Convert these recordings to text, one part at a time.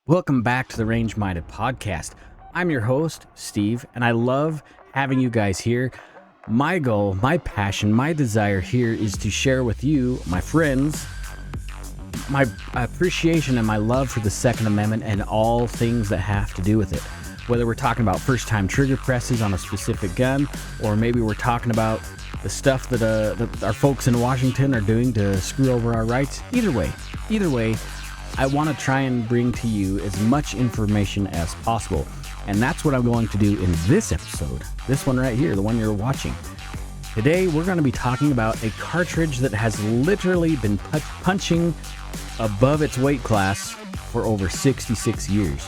Welcome back to the Range Minded Podcast. I'm your host, Steve, and I love having you guys here. My goal, my passion, my desire here is to share with you, my friends, my appreciation and my love for the Second Amendment and all things that have to do with it. Whether we're talking about first-time trigger presses on a specific gun, or maybe we're talking about the stuff that our folks in Washington are doing to screw over our rights. Either way, I want to try and bring to you as much information as possible. And that's what I'm going to do in this episode. This one right here, the one you're watching. Today, we're going to be talking about a cartridge that has literally been punching above its weight class for over 66 years.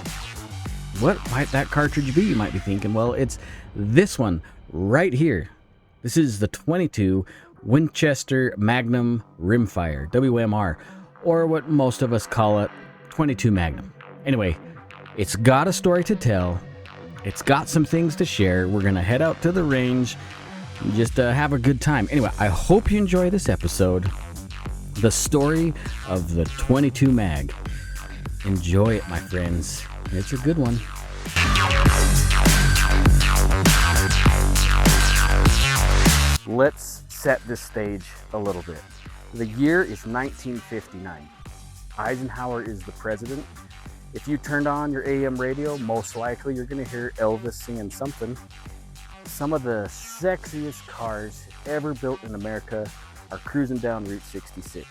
What might that cartridge be, you might be thinking? Well, it's this one right here. This is the 22 Winchester Magnum Rimfire, WMR. Or what most of us call it, 22 Magnum. Anyway, it's got a story to tell. It's got some things to share. We're going to head out to the range and just have a good time. Anyway, I hope you enjoy this episode. The story of the 22 Mag. Enjoy it, my friends. It's a good one. Let's set this stage a little bit. The year is 1959. Eisenhower is the president. If you turned on your AM radio, most likely you're going to hear Elvis singing something. Some of the sexiest cars ever built in America are cruising down Route 66.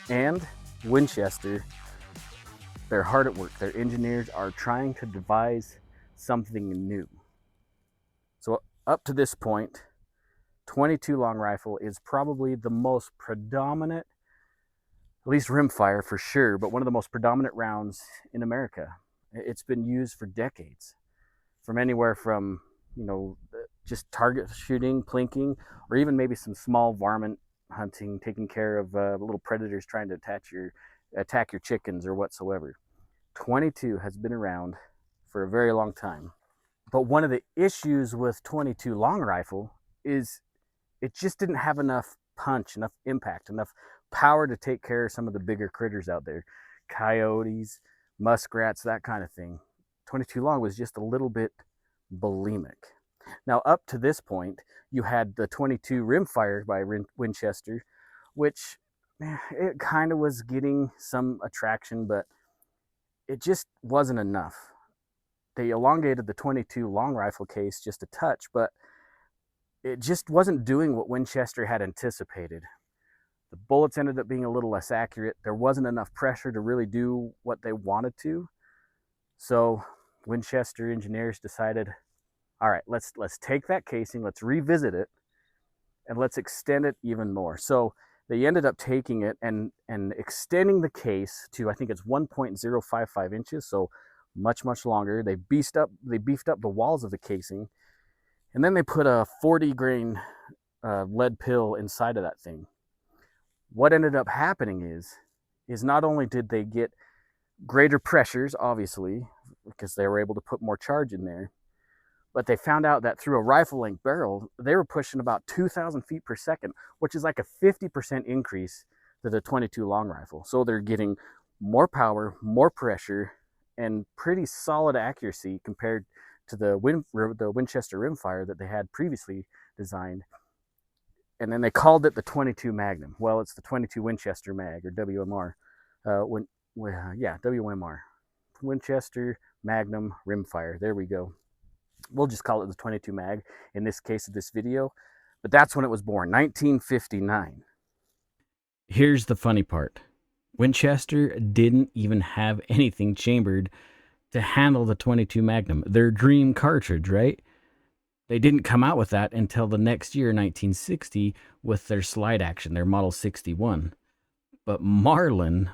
And Winchester, they're hard at work. Their engineers are trying to devise something new. So up to this point, 22 long rifle is probably the most predominant, at least rimfire for sure, but one of the most predominant rounds in America. It's been used for decades, from anywhere from, just target shooting, plinking, or even maybe some small varmint hunting, taking care of little predators trying to attack your chickens or whatsoever. 22 has been around for a very long time. But one of the issues with 22 long rifle is it just didn't have enough punch, enough impact, enough power to take care of some of the bigger critters out there. Coyotes, muskrats, that kind of thing. 22 long was just a little bit bulimic. Now, up to this point, you had the 22 rimfire by Winchester, which it kind of was getting some attraction, but it just wasn't enough. They elongated the 22 long rifle case just a touch, but it just wasn't doing what Winchester had anticipated. The bullets ended up being a little less accurate. There wasn't enough pressure to really do what they wanted to. So Winchester engineers decided, all right, let's take that casing, let's revisit it, and let's extend it even more. So they ended up taking it and extending the case to, I think it's 1.055 inches, so much, much longer. They beefed up the walls of the casing. And then they put a 40 grain lead pill inside of that thing. What ended up happening is not only did they get greater pressures, obviously, because they were able to put more charge in there, but they found out that through a rifle length barrel, they were pushing about 2,000 feet per second, which is like a 50% increase to the 22 long rifle. So they're getting more power, more pressure, and pretty solid accuracy compared to the Winchester rimfire that they had previously designed. And then they called it the 22 Magnum. Well, it's the 22 Winchester Mag, or WMR. WMR. Winchester Magnum Rimfire. There we go. We'll just call it the 22 Mag in this case of this video. But that's when it was born, 1959. Here's the funny part. Winchester didn't even have anything chambered to handle the 22 Magnum, their dream cartridge, right? They didn't come out with that until the next year, 1960, with their slide action, their Model 61. But Marlin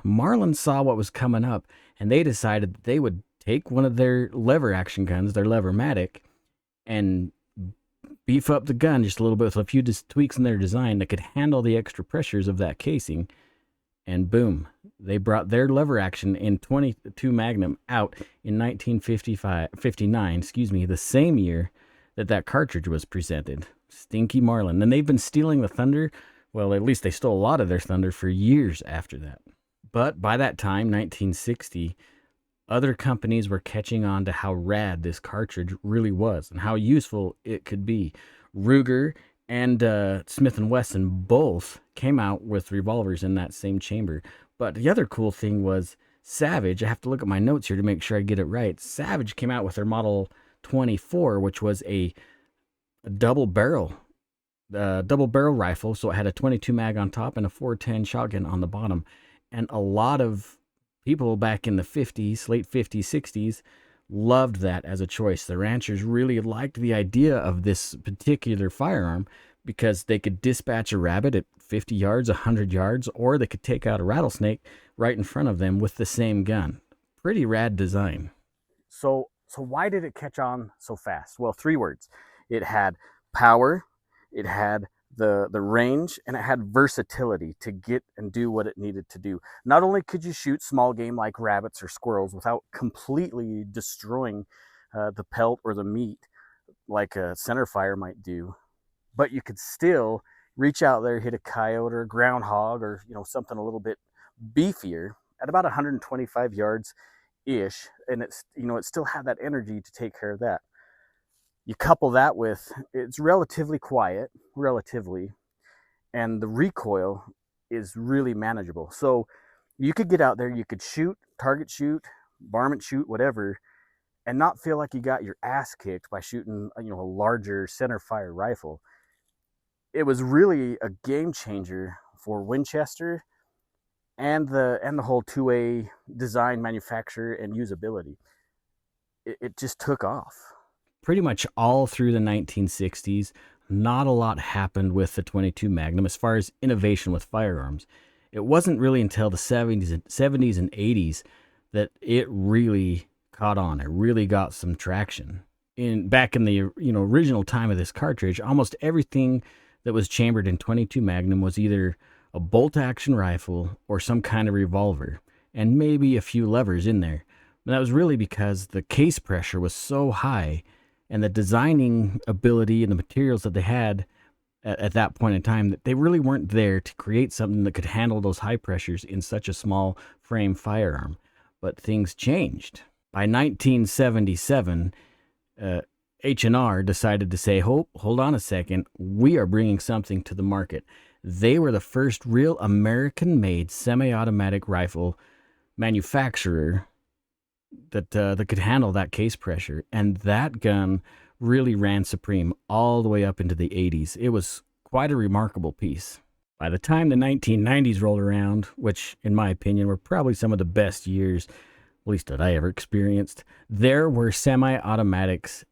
saw what was coming up, and they decided that they would take one of their lever action guns, their Levermatic, and beef up the gun just a little bit with a few tweaks in their design that could handle the extra pressures of that casing. And boom, they brought their lever action in 22 Magnum out in 1959, the same year that cartridge was presented. Stinky Marlin. And they've been stealing the thunder. Well, at least they stole a lot of their thunder for years after that. But by that time, 1960, Other companies were catching on to how rad this cartridge really was and how useful it could be. Ruger and Smith and Wesson both came out with revolvers in that same chamber. But the other cool thing was Savage. I have to look at my notes here to make sure I get it right. Savage came out with their Model 24, which was a double barrel rifle. So it had a 22 mag on top and a 410 shotgun on the bottom. And a lot of people back in the 50s, late 50s, 60s, loved that as a choice. The ranchers really liked the idea of this particular firearm because they could dispatch a rabbit at 50 yards, 100 yards, or they could take out a rattlesnake right in front of them with the same gun. Pretty rad design. So why did it catch on so fast? Well, 3 words. It had power, it had the range, and it had versatility to get and do what it needed to do. Not only could you shoot small game like rabbits or squirrels without completely destroying the pelt or the meat like a center fire might do, but you could still reach out there, hit a coyote or a groundhog or something a little bit beefier at about 125 yards ish, and it's it still had that energy to take care of that. You couple that with it's relatively quiet, and the recoil is really manageable. So you could get out there, you could shoot, target shoot, varmint shoot, whatever, and not feel like you got your ass kicked by shooting a larger center fire rifle. It was really a game changer for Winchester and the whole 2A design, manufacture, and usability. It just took off. Pretty much all through the 1960s, not a lot happened with the 22 Magnum as far as innovation with firearms. It wasn't really until the 70s and 80s that it really caught on. It really got some traction. Back in the original time of this cartridge, almost everything that was chambered in 22 Magnum was either a bolt-action rifle or some kind of revolver, and maybe a few levers in there. And that was really because the case pressure was so high, and the designing ability and the materials that they had at that point in time, that they really weren't there to create something that could handle those high pressures in such a small frame firearm. But things changed. By 1977, H&R decided to say, hold on a second, we are bringing something to the market. They were the first real American-made semi-automatic rifle manufacturer that could handle that case pressure, and that gun really ran supreme all the way up into the 80s. It was quite a remarkable piece. By the time the 1990s rolled around, which in my opinion were probably some of the best years, at least that I ever experienced, there were semi-automatics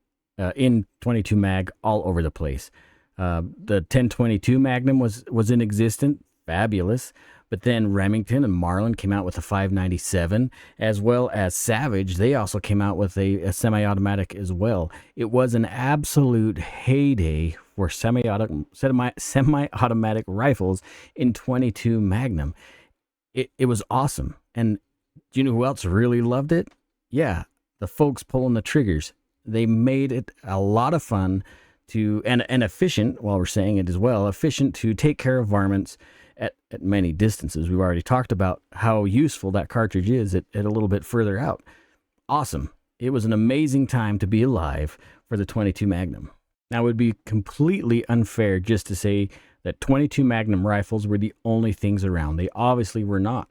in 22 mag all over the place. The 1022 Magnum was in existence, fabulous. But then Remington and Marlin came out with a 597, as well as Savage. They also came out with a semi-automatic as well. It was an absolute heyday for semi-automatic rifles in 22 Magnum. It was awesome. And do you know who else really loved it? Yeah, the folks pulling the triggers. They made it a lot of fun and efficient, while we're saying it as well, efficient to take care of varmints at many distances. We've already talked about how useful that cartridge is at a little bit further out. Awesome. It was an amazing time to be alive for the 22 Magnum. Now, it would be completely unfair just to say that 22 Magnum rifles were the only things around. They obviously were not.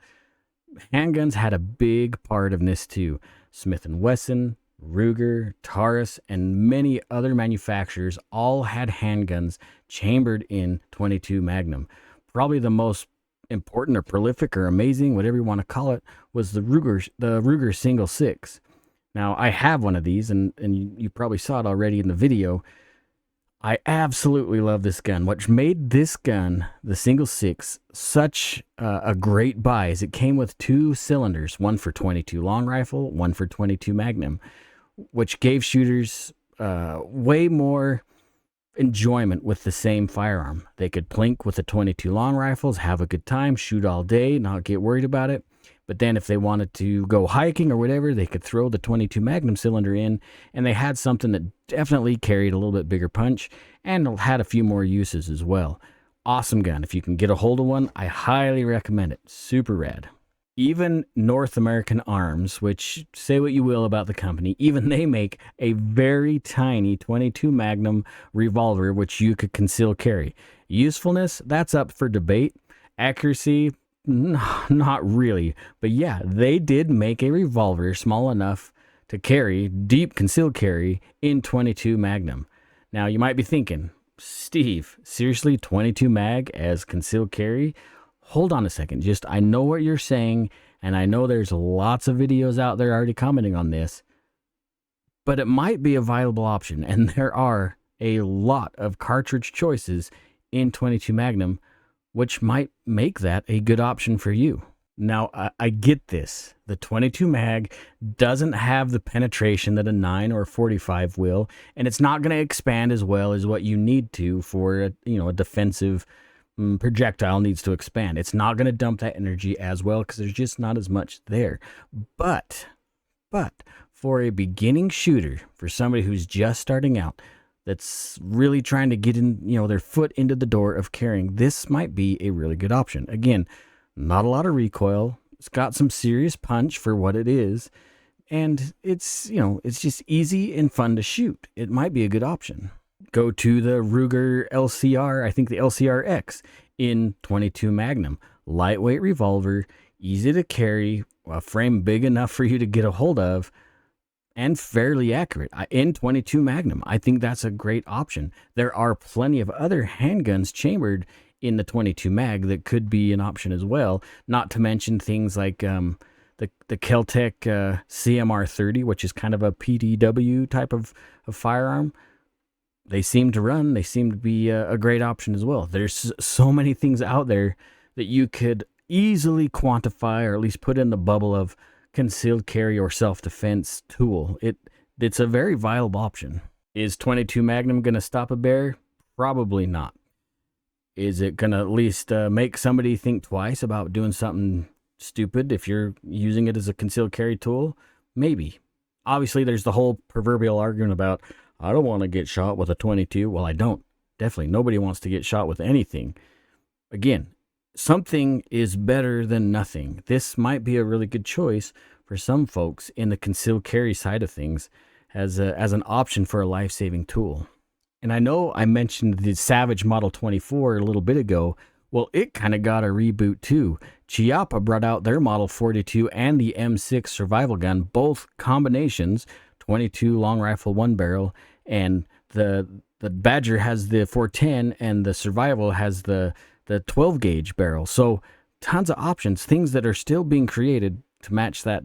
Handguns had a big part of this too. Smith & Wesson, Ruger, Taurus, and many other manufacturers all had handguns chambered in 22 Magnum. Probably the most important or prolific or amazing, whatever you want to call it, was the Ruger Single 6. Now, I have one of these, and you probably saw it already in the video. I absolutely love this gun. What made this gun, the Single 6, such a great buy is it came with 2 cylinders, one for 22 long rifle, one for 22 Magnum, which gave shooters way more enjoyment with the same firearm. They could plink with the 22 long rifles, have a good time, shoot all day, not get worried about it. But then if they wanted to go hiking or whatever, they could throw the 22 Magnum cylinder in, and they had something that definitely carried a little bit bigger punch and had a few more uses as well. Awesome gun. If you can get a hold of one, I highly recommend it. Super rad. Even North American Arms, which say what you will about the company, even they make a very tiny 22 Magnum revolver which you could conceal carry. Usefulness, that's up for debate. Accuracy, not really. But yeah, they did make a revolver small enough to carry deep concealed carry in 22 Magnum. Now you might be thinking, Steve, seriously 22 mag as concealed carry? Hold on a second. Just, I know what you're saying, and I know there's lots of videos out there already commenting on this, but it might be a viable option. And there are a lot of cartridge choices in 22 Magnum, which might make that a good option for you. Now, I get this. The 22 mag doesn't have the penetration that a 9 or 45 will, and it's not going to expand as well as what you need to for a defensive projectile needs to expand. It's not going to dump that energy as well because there's just not as much there. But for a beginning shooter, for somebody who's just starting out, that's really trying to get in, their foot into the door of carrying, this might be a really good option. Again, not a lot of recoil. It's got some serious punch for what it is, and it's just easy and fun to shoot. It might be a good option. Go to the Ruger LCR, I think the LCR-X in 22 Magnum. Lightweight revolver, easy to carry, a frame big enough for you to get a hold of, and fairly accurate. In 22 Magnum, I think that's a great option. There are plenty of other handguns chambered in the 22 mag that could be an option as well, not to mention things like the Keltec CMR 30, which is kind of a PDW type of firearm. They seem to run. They seem to be a great option as well. There's so many things out there that you could easily quantify or at least put in the bubble of concealed carry or self-defense tool. It's a very viable option. Is 22 Magnum going to stop a bear? Probably not. Is it going to at least make somebody think twice about doing something stupid if you're using it as a concealed carry tool? Maybe. Obviously, there's the whole proverbial argument about, I don't want to get shot with a 22. Well, I don't. Definitely. Nobody wants to get shot with anything. Again, something is better than nothing. This might be a really good choice for some folks in the concealed carry side of things as an option for a life-saving tool. And I know I mentioned the Savage Model 24 a little bit ago. Well, it kind of got a reboot too. Chiappa brought out their Model 42 and the M6 survival gun, both combinations, 22 long rifle, one barrel, and the Badger has the 410 and the survival has the 12 gauge barrel. So tons of options, things that are still being created to match that,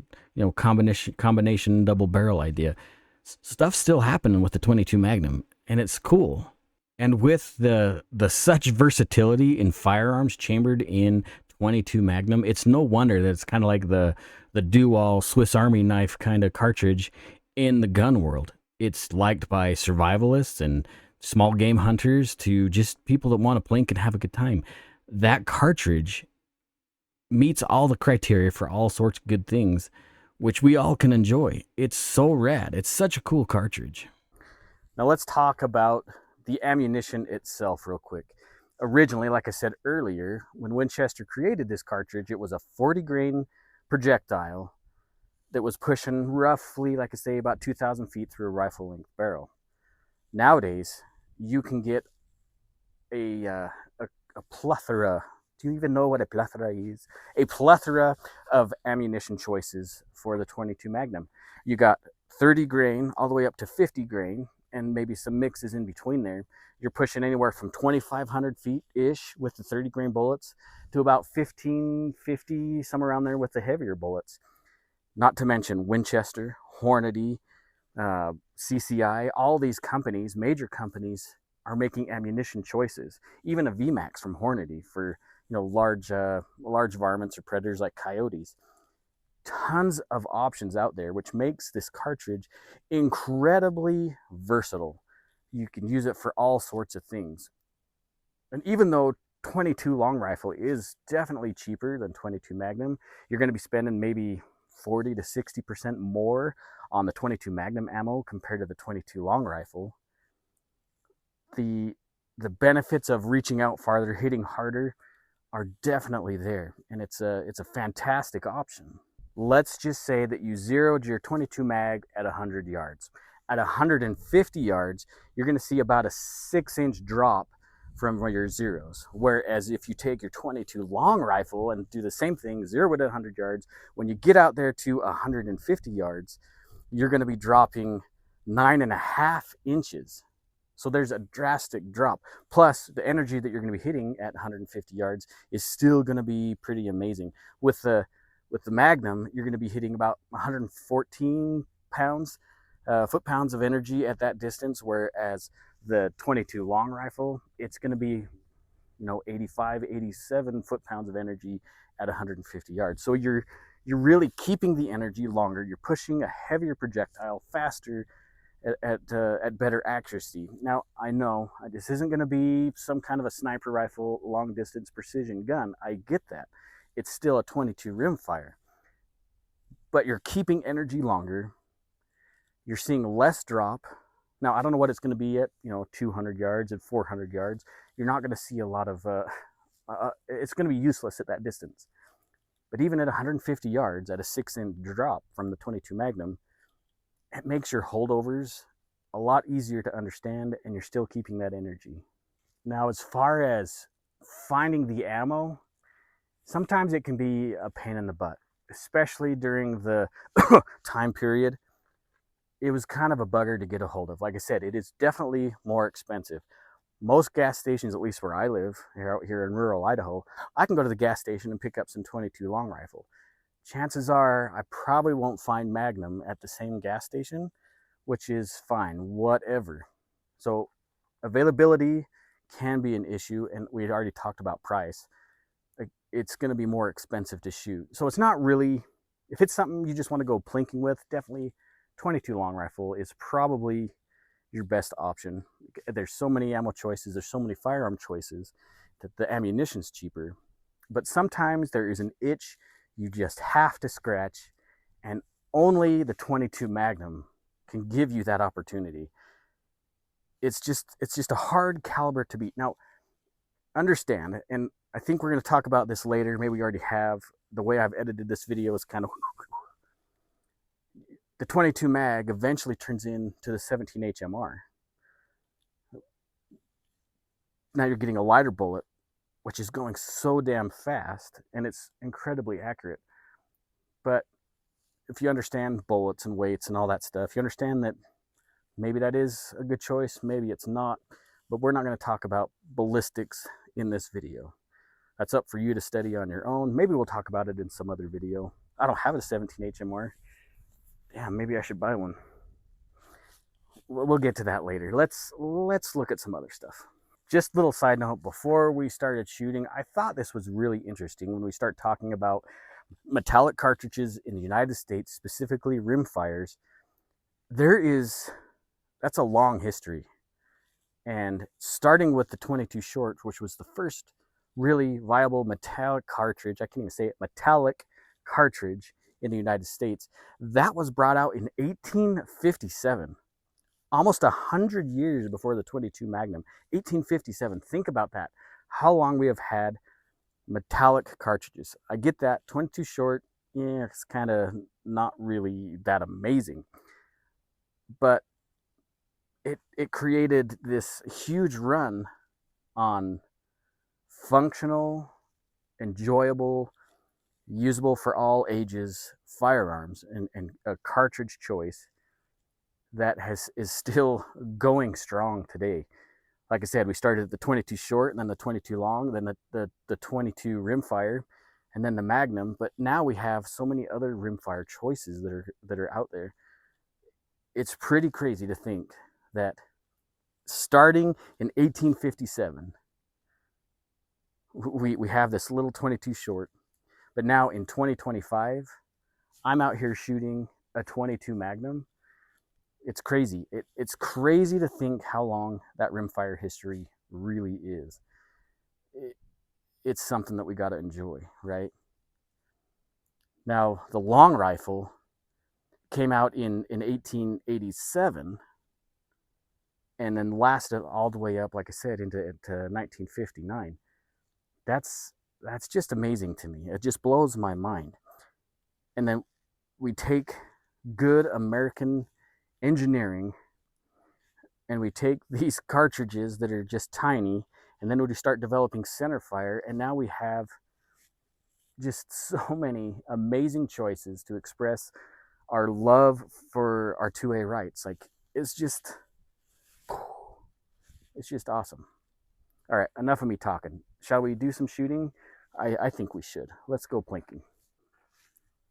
combination double barrel idea. Stuff's still happening with the 22 Magnum, and it's cool. And with the such versatility in firearms chambered in 22 Magnum, it's no wonder that it's kind of like the do-all Swiss Army knife kind of cartridge in the gun world. It's liked by survivalists and small game hunters to just people that want to plink and have a good time. That cartridge meets all the criteria for all sorts of good things, which we all can enjoy. It's so rad. It's such a cool cartridge. Now let's talk about the ammunition itself real quick. Originally, like I said earlier, when Winchester created this cartridge, it was a 40 grain projectile that was pushing roughly, like I say, about 2,000 feet through a rifle length barrel. Nowadays, you can get a plethora. Do you even know what a plethora is? A plethora of ammunition choices for the 22 Magnum. You got 30 grain all the way up to 50 grain, and maybe some mixes in between there. You're pushing anywhere from 2,500 feet ish with the 30 grain bullets to about 1,550, somewhere around there with the heavier bullets. Not to mention Winchester, Hornady, CCI, all these companies, major companies, are making ammunition choices. Even a VMAX from Hornady for large varmints or predators like coyotes. Tons of options out there, which makes this cartridge incredibly versatile. You can use it for all sorts of things. And even though 22 long rifle is definitely cheaper than 22 Magnum, you're going to be spending maybe 40 to 60% more on the 22 Magnum ammo compared to the 22 long rifle. The benefits of reaching out farther, hitting harder, are definitely there, and it's a fantastic option. Let's just say that you zeroed your 22 mag at 100 yards. At 150 yards, you're going to see about a 6-inch drop from your zeros. Whereas if you take your 22 long rifle and do the same thing, zero it at 100 yards, when you get out there to 150 yards, you're going to be dropping 9.5 inches. So there's a drastic drop. Plus, the energy that you're going to be hitting at 150 yards is still going to be pretty amazing. With the Magnum, you're going to be hitting about 114 pounds, foot-pounds of energy at that distance, whereas the 22 long rifle, it's going to be 85, 87 foot-pounds of energy at 150 yards. So you're really keeping the energy longer. You're pushing a heavier projectile faster at better accuracy. Now, I know this isn't going to be some kind of a sniper rifle, long distance precision gun. I get that. It's still a 22 rimfire, but you're keeping energy longer. You're seeing less drop. Now, I don't know what it's going to be at 200 yards and 400 yards. You're not going to see a lot of. It's going to be useless at that distance. But even at 150 yards, at a 6-inch drop from the 22 Magnum, it makes your holdovers a lot easier to understand, and you're still keeping that energy. Now, as far as finding the ammo, sometimes it can be a pain in the butt, especially during the time period. It was kind of a bugger to get a hold of. Like I said, it is definitely more expensive. Most gas stations, at least where I live, out here in rural Idaho, I can go to the gas station and pick up some 22 long rifle. Chances are I probably won't find Magnum at the same gas station, which is fine, whatever. So availability can be an issue, and we had already talked about price. It's going to be more expensive to shoot. So it's not really, if it's something you just want to go plinking with, definitely 22 long rifle is probably your best option. There's so many ammo choices, there's so many firearm choices that the ammunition's cheaper. But sometimes there is an itch you just have to scratch, and only the 22 Magnum can give you that opportunity. It's just a hard caliber to beat. Now, understand, and I think we're going to talk about this later, maybe we already have, the way I've edited this video is kind of, the 22 mag eventually turns into the 17 HMR. Now you're getting a lighter bullet, which is going so damn fast, and it's incredibly accurate. But if you understand bullets and weights and all that stuff, you understand that maybe that is a good choice, maybe it's not. But we're not going to talk about ballistics in this video. That's up for you to study on your own. Maybe we'll talk about it in some other video. I don't have a 17 HMR. Damn, maybe I should buy one. We'll get to that later. Let's look at some other stuff. Just a little side note, before we started shooting, I thought this was really interesting when we start talking about metallic cartridges in the United States, specifically rimfires. That's a long history. And starting with the 22 short, which was the first really viable metallic cartridge, I can't even say it, metallic cartridge in the United States, that was brought out in 1857. Almost 100 years before the 22 Magnum. 1857. Think about that. How long we have had metallic cartridges. I get that. 22 short, yeah, it's kind of not really that amazing. But it created this huge run on functional, enjoyable, usable for all ages firearms, and a cartridge choice that is still going strong today. Like I said, we started at the 22 short, and then the 22 long, then the 22 rimfire, and then the Magnum. But now we have so many other rimfire choices that are out there. It's pretty crazy to think that starting in 1857, we have this little 22 short, but now in 2025, I'm out here shooting a 22 Magnum. It's crazy. It's crazy to think how long that rimfire history really is. It's something that we got to enjoy, right? Now, the long rifle came out in 1887 and then lasted all the way up, like I said, into 1959. That's That's just amazing to me. It just blows my mind. And then we take good American engineering and we take these cartridges that are just tiny, and then we start developing center fire, and now we have just so many amazing choices to express our love for our 2A rights. Like, it's just it's just awesome. All right, enough of me talking. Shall we do some shooting? I think we should. Let's go plinking.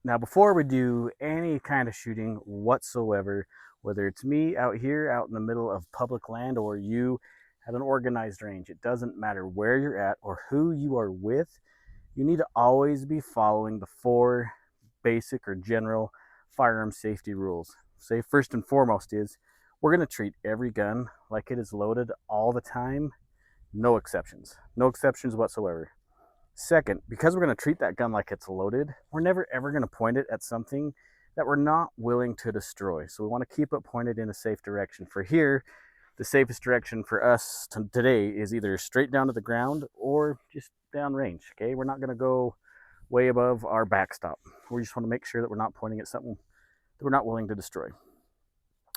Now, before we do any kind of shooting whatsoever, whether it's me out here out in the middle of public land or you at an organized range, it doesn't matter where you're at or who you are with, you need to always be following the 4 basic or general firearm safety rules. Say, first and foremost is we're going to treat every gun like it is loaded all the time, no exceptions, no exceptions whatsoever. Second, because we're going to treat that gun like it's loaded, we're never ever going to point it at something that we're not willing to destroy. So we want to keep it pointed in a safe direction. For here, the safest direction for us today is either straight down to the ground or just down range. Okay, we're not going to go way above our backstop. We just want to make sure that we're not pointing at something that we're not willing to destroy.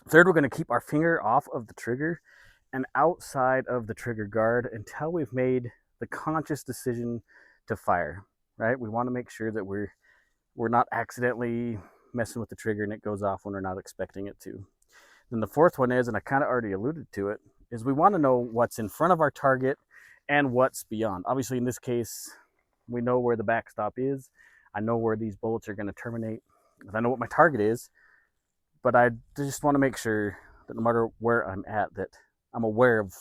Third, we're going to keep our finger off of the trigger and outside of the trigger guard until we've made the conscious decision to fire, right? We want to make sure that we're not accidentally messing with the trigger and it goes off when we're not expecting it to. Then the fourth one is, and I kind of already alluded to it, is we want to know what's in front of our target and what's beyond. Obviously, in this case, we know where the backstop is. I know where these bullets are going to terminate. I know what my target is, but I just want to make sure that no matter where I'm at, that I'm aware of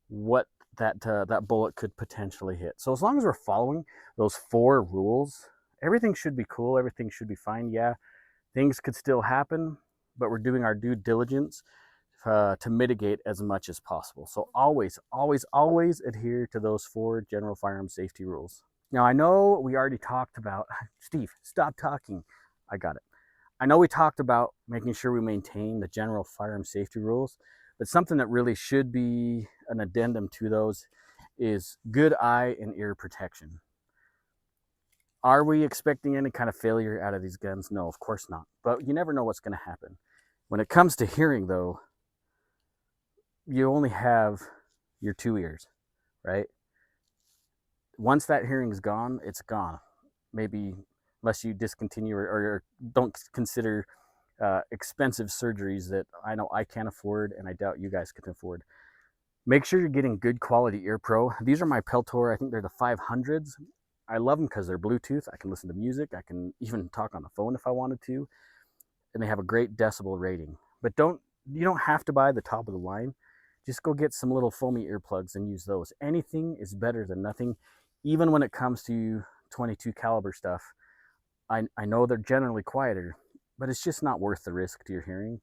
what that bullet could potentially hit. So as long as we're following those 4 rules, everything should be cool. Everything should be fine. Yeah, things could still happen, but we're doing our due diligence to mitigate as much as possible. So always, always, always adhere to those 4 general firearm safety rules. Now, I know we already talked about, Steve, stop talking. I got it. I know we talked about making sure we maintain the general firearm safety rules, but something that really should be an addendum to those is good eye and ear protection. Are we expecting any kind of failure out of these guns? No, of course not. But you never know what's going to happen. When it comes to hearing, though, you only have your 2 ears, right? Once that hearing is gone, it's gone. Maybe unless you discontinue or don't consider expensive surgeries that I know I can't afford and I doubt you guys can afford. Make sure you're getting good quality ear pro. These are my Peltor. I think they're the 500s. I love them because they're Bluetooth. I can listen to music. I can even talk on the phone if I wanted to. And they have a great decibel rating. But you don't have to buy the top of the line. Just go get some little foamy earplugs and use those. Anything is better than nothing, even when it comes to 22 caliber stuff. I know they're generally quieter, but it's just not worth the risk to your hearing.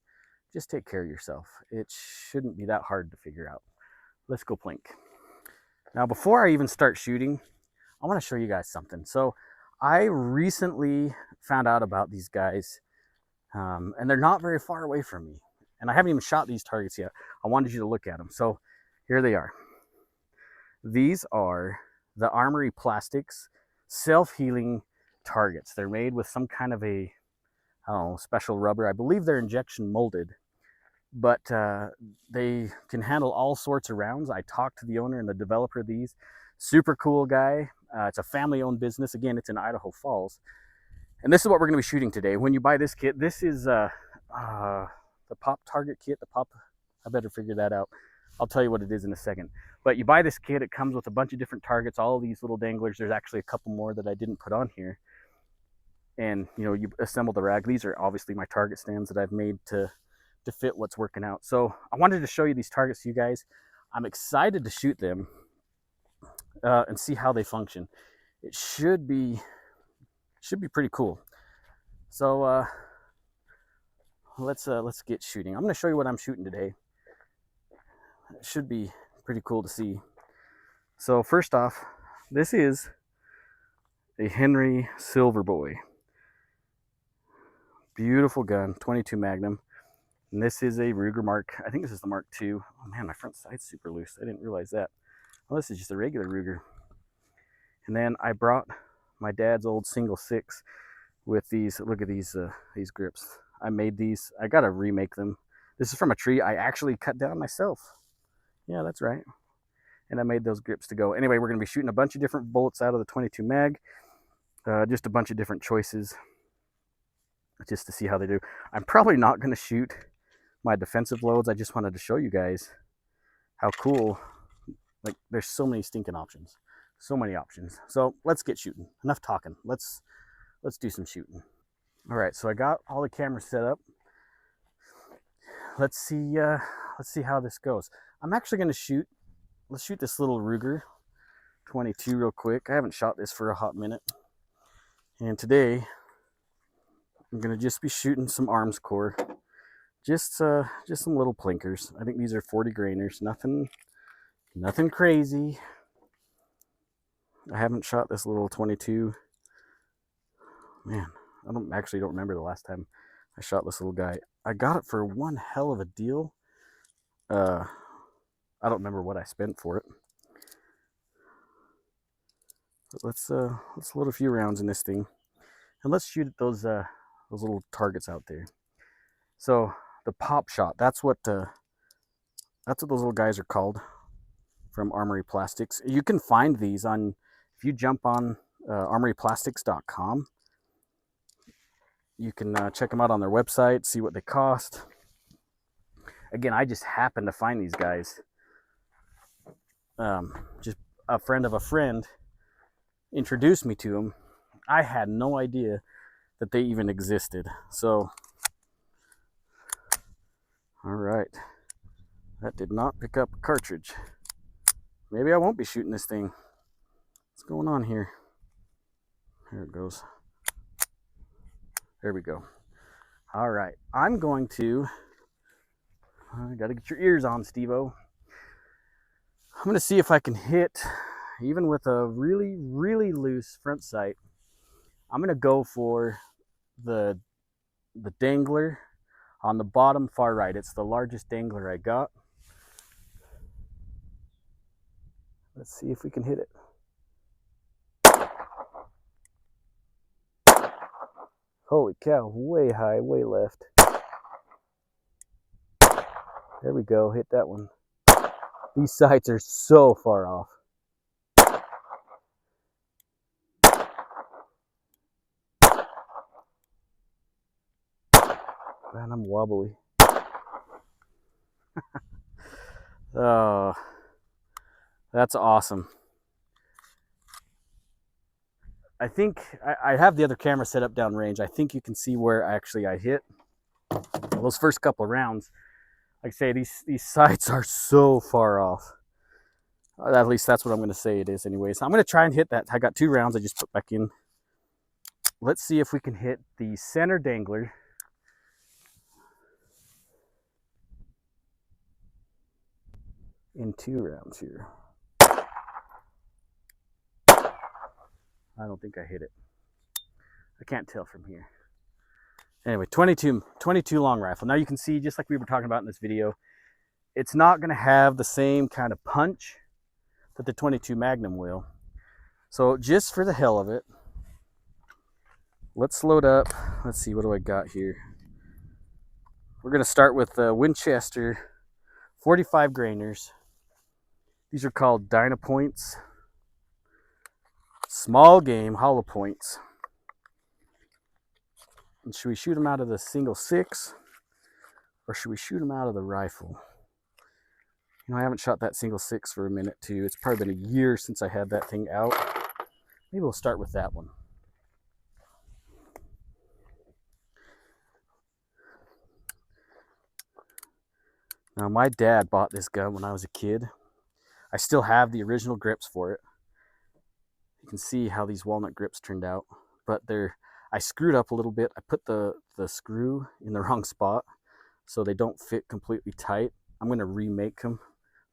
Just take care of yourself. It shouldn't be that hard to figure out. Let's go plink. Now, before I even start shooting, I want to show you guys something. So I recently found out about these guys, and they're not very far away from me. And I haven't even shot these targets yet. I wanted you to look at them. So here they are. These are the Armory Plastics self-healing targets. They're made with some kind of a, I don't know, special rubber. I believe they're injection molded, but they can handle all sorts of rounds. I talked to the owner and the developer of these. Super cool guy. It's a family-owned business. Again, it's in Idaho Falls. And this is what we're going to be shooting today. When you buy this kit, this is the pop target kit. I better figure that out. I'll tell you what it is in a second. But you buy this kit, it comes with a bunch of different targets, all of these little danglers. There's actually a couple more that I didn't put on here. And you assemble the rag. These are obviously my target stands that I've made to fit what's working out. So I wanted to show you these targets to you guys. I'm excited to shoot them and see how they function. It should be pretty cool. So let's get shooting. I'm going to show you what I'm shooting today. It should be pretty cool to see. So first off, this is a Henry Silverboy. Beautiful gun, 22 Magnum. And this is a Ruger Mark, I think this is the Mark II. Oh man, my front side's super loose. I didn't realize that. Well, this is just a regular Ruger. And then I brought my dad's old single six with these. Look at these grips. I made these. I gotta remake them. This is from a tree I actually cut down myself. Yeah, that's right. And I made those grips to go. Anyway, we're gonna be shooting a bunch of different bullets out of the 22 mag. Just a bunch of different choices, just to see how they do. I'm probably not gonna shoot my defensive loads. I just wanted to show you guys how cool. Like, there's so many stinking options. So many options. So let's get shooting. Enough talking. Let's do some shooting. All right, so I got all the cameras set up. Let's see how this goes. I'm actually gonna shoot. Let's shoot this little Ruger 22 real quick. I haven't shot this for a hot minute, and today I'm gonna just be shooting some arms core, just some little plinkers. I think these are 40 grainers. Nothing crazy. I haven't shot this little 22. Man, I don't remember the last time I shot this little guy. I got it for one hell of a deal. I don't remember what I spent for it. But let's load a few rounds in this thing, and let's shoot at those little targets out there. So the pop shot. That's what those little guys are called, from Armory Plastics. You can find these on, if you jump on armoryplastics.com. You can check them out on their website, see what they cost. Again, I just happened to find these guys. Just a friend of a friend introduced me to them. I had no idea that they even existed. So, all right. That did not pick up a cartridge. Maybe I won't be shooting this thing. What's going on here? There it goes. There we go. All right. I'm going to... I got to get your ears on, Steve-O. I'm going to see if I can hit, even with a really, really loose front sight. I'm going to go for the dangler on the bottom far right. It's the largest dangler I got. Let's see if we can hit it. Holy cow, way high, way left. There we go, hit that one. These sights are so far off. Man, I'm wobbly. Oh, that's awesome. I think I have the other camera set up downrange. I think you can see where actually I hit. Those first couple of rounds, like I say, these sights are so far off. At least that's what I'm going to say it is anyway. So I'm going to try and hit that. I got 2 rounds I just put back in. Let's see if we can hit the center dangler. In 2 rounds here. I don't think I hit it. I can't tell from here. Anyway, 22 long rifle. Now you can see, just like we were talking about in this video, it's not going to have the same kind of punch that the 22 Magnum will. So just for the hell of it, let's load up. Let's see, what do I got here? We're going to start with the Winchester 45 grainers. These are called Dynapoints. Small game hollow points. And should we shoot them out of the single 6, or should we shoot them out of the rifle? You know, I haven't shot that single 6 for a minute too. It's probably been a year since I had that thing out. Maybe we'll start with that one. Now, my dad bought this gun when I was a kid. I still have the original grips for it. You can see how these walnut grips turned out, but I screwed up a little bit. I put the screw in the wrong spot, so they don't fit completely tight. I'm going to remake them.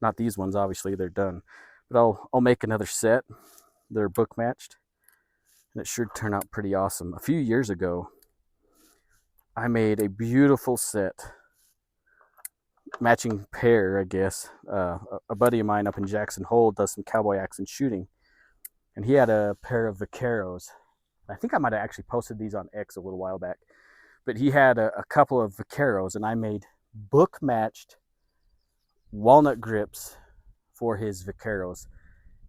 Not these ones, obviously, they're done. But I'll make another set. They're book matched, and it should turn out pretty awesome. A few years ago, I made a beautiful set, matching pair, I guess. A buddy of mine up in Jackson Hole does some cowboy accent shooting, and he had a pair of vaqueros. I think I might have actually posted these on X a little while back, but he had a couple of vaqueros, and I made book matched walnut grips for his vaqueros,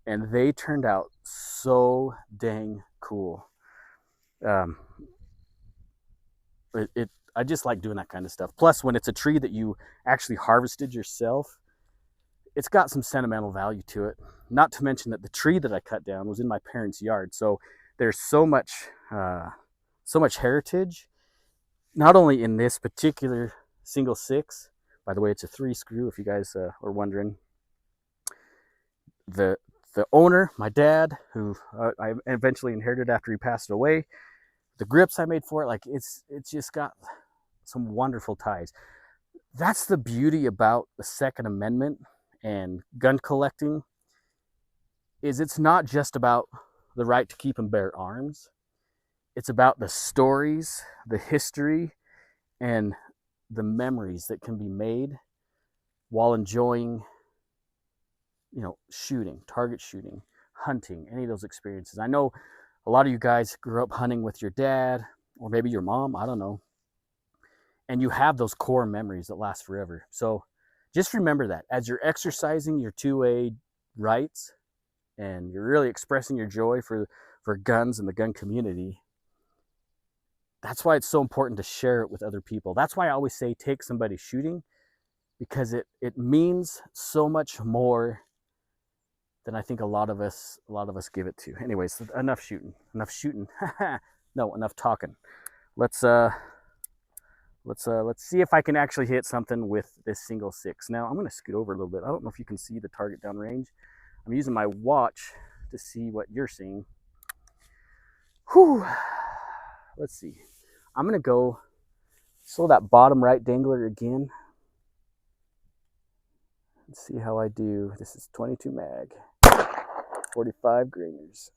and they turned out so dang cool. Um, I just like doing that kind of stuff. Plus, when it's a tree that you actually harvested yourself, it's got some sentimental value to it. Not to mention that the tree that I cut down was in my parents' yard, so there's so much heritage. Not only in this particular single six, by the way, it's a 3-screw. If you guys are wondering, the owner, my dad, who I eventually inherited after he passed away, the grips I made for it, like it's just got some wonderful ties. That's the beauty about the Second Amendment and gun collecting, is it's not just about the right to keep and bear arms. It's about the stories, the history, and the memories that can be made while enjoying, shooting, target shooting, hunting, any of those experiences. I know a lot of you guys grew up hunting with your dad or maybe your mom, I don't know, and you have those core memories that last forever. So just remember that as you're exercising your 2A rights and you're really expressing your joy for guns and the gun community, that's why it's so important to share it with other people. That's why I always say take somebody shooting, because it means so much more than I think a lot of us give it to. Anyways, enough shooting. No, enough talking. Let's see if I can actually hit something with this single six. Now I'm going to scoot over a little bit. I don't know if you can see the target downrange. I'm using my watch to see what you're seeing. Whew. Let's see. I'm going to go slow that bottom right dangler again. Let's see how I do. This is 22 mag, 45 grainers.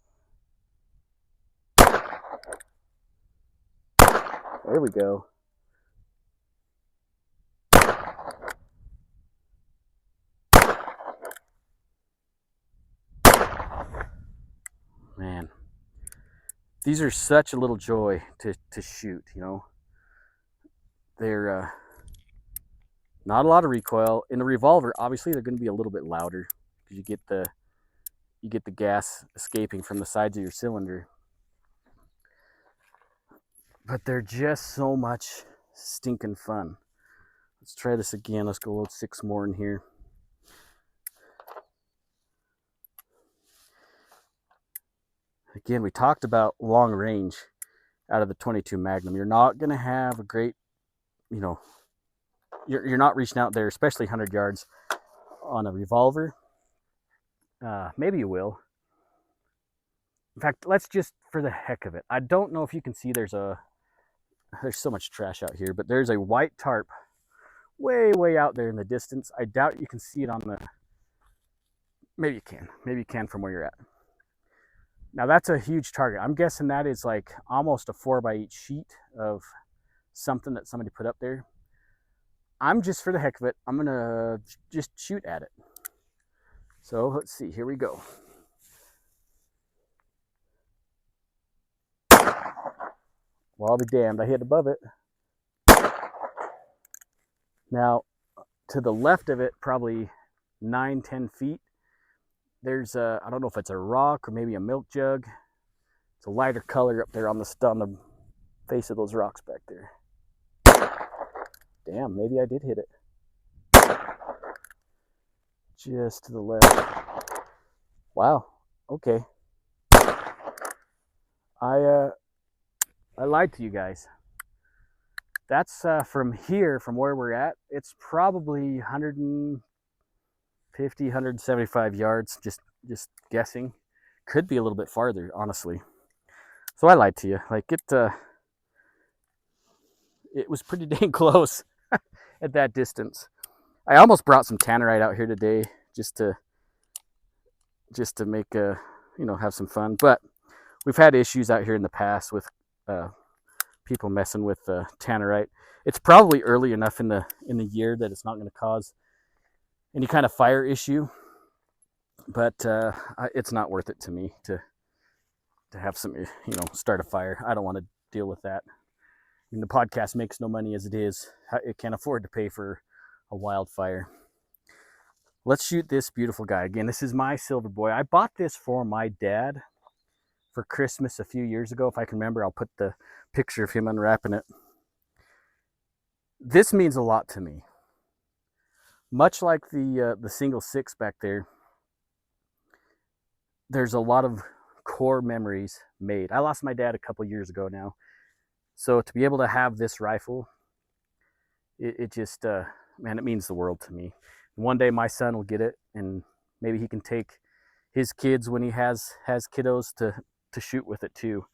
There we go. Man, these are such a little joy to shoot, They're not a lot of recoil. In the revolver, obviously they're going to be a little bit louder because you get the gas escaping from the sides of your cylinder. But they're just so much stinking fun. Let's try this again. Let's go load 6 more in here. Again, we talked about long range out of the 22 Magnum. You're not going to have a great, you're not reaching out there, especially 100 yards on a revolver. Maybe you will. In fact, let's just, for the heck of it, I don't know if you can see, there's so much trash out here, but there's a white tarp way out there in the distance. I doubt you can see it on the, maybe you can from where you're at. Now that's a huge target. I'm guessing that is like almost a 4x8 sheet of something that somebody put up there. I'm just, for the heck of it, I'm gonna just shoot at it. So let's see, here we go. Well, I'll be damned, I hit above it. Now, to the left of it, probably 9-10 feet, there's I don't know if it's a rock or maybe a milk jug. It's a lighter color up there on the face of those rocks back there. Damn, maybe I did hit it. Just to the left. Wow, okay. I lied to you guys. That's from here, from where we're at, it's probably 150, 175 yards, just guessing. Could be a little bit farther, honestly. So I lied to you. Like, it was pretty dang close at that distance. I almost brought some tannerite out here today just to make have some fun. But we've had issues out here in the past with people messing with tannerite. It's probably early enough in the year that it's not going to cause any kind of fire issue, but it's not worth it to me to to have some, start a fire. I don't want to deal with that. I mean, the podcast makes no money as it is. It can't afford to pay for a wildfire. Let's shoot this beautiful guy. Again, this is my Silver Boy. I bought this for my dad for Christmas a few years ago. If I can remember, I'll put the picture of him unwrapping it. This means a lot to me. Much like the single six back there, there's a lot of core memories made. I lost my dad a couple years ago now. So to be able to have this rifle, it just, man, it means the world to me. One day my son will get it, and maybe he can take his kids when he has kiddos to shoot with it too.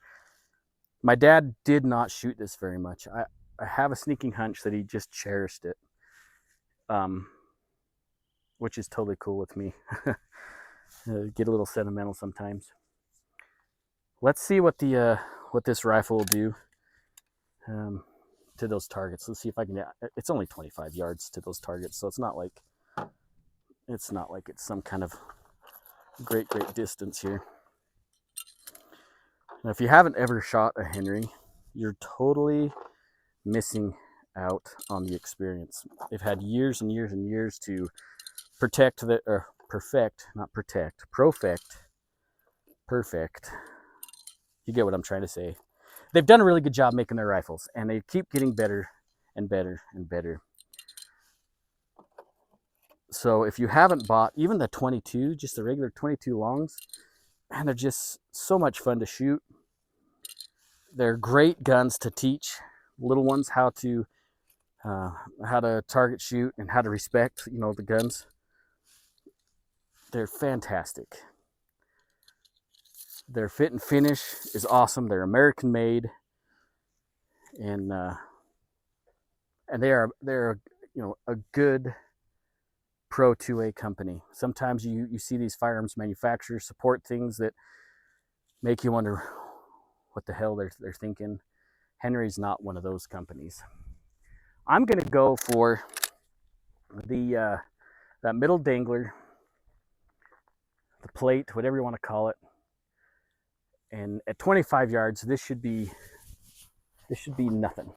My dad did not shoot this very much. I have a sneaking hunch that he just cherished it, which is totally cool with me. Get a little sentimental sometimes. Let's see what this rifle will do to those targets. Let's see if I can. It's only 25 yards to those targets, so it's not like it's some kind of great distance here. Now, if you haven't ever shot a Henry, you're totally missing out on the experience. They've had years and years and years to perfect. You get what I'm trying to say. They've done a really good job making their rifles, and they keep getting better and better and better. So if you haven't bought even the 22, just the regular 22 longs, man, they're just so much fun to shoot. They're great guns to teach little ones how to target shoot and how to respect, the guns. They're fantastic. Their fit and finish is awesome. They're American made, and they're a good pro 2A company. Sometimes you see these firearms manufacturers support things that make you wonder what the hell they're thinking. Henry's not one of those companies. I'm gonna go for that middle dangler, the plate, whatever you want to call it. And at 25 yards, this should be nothing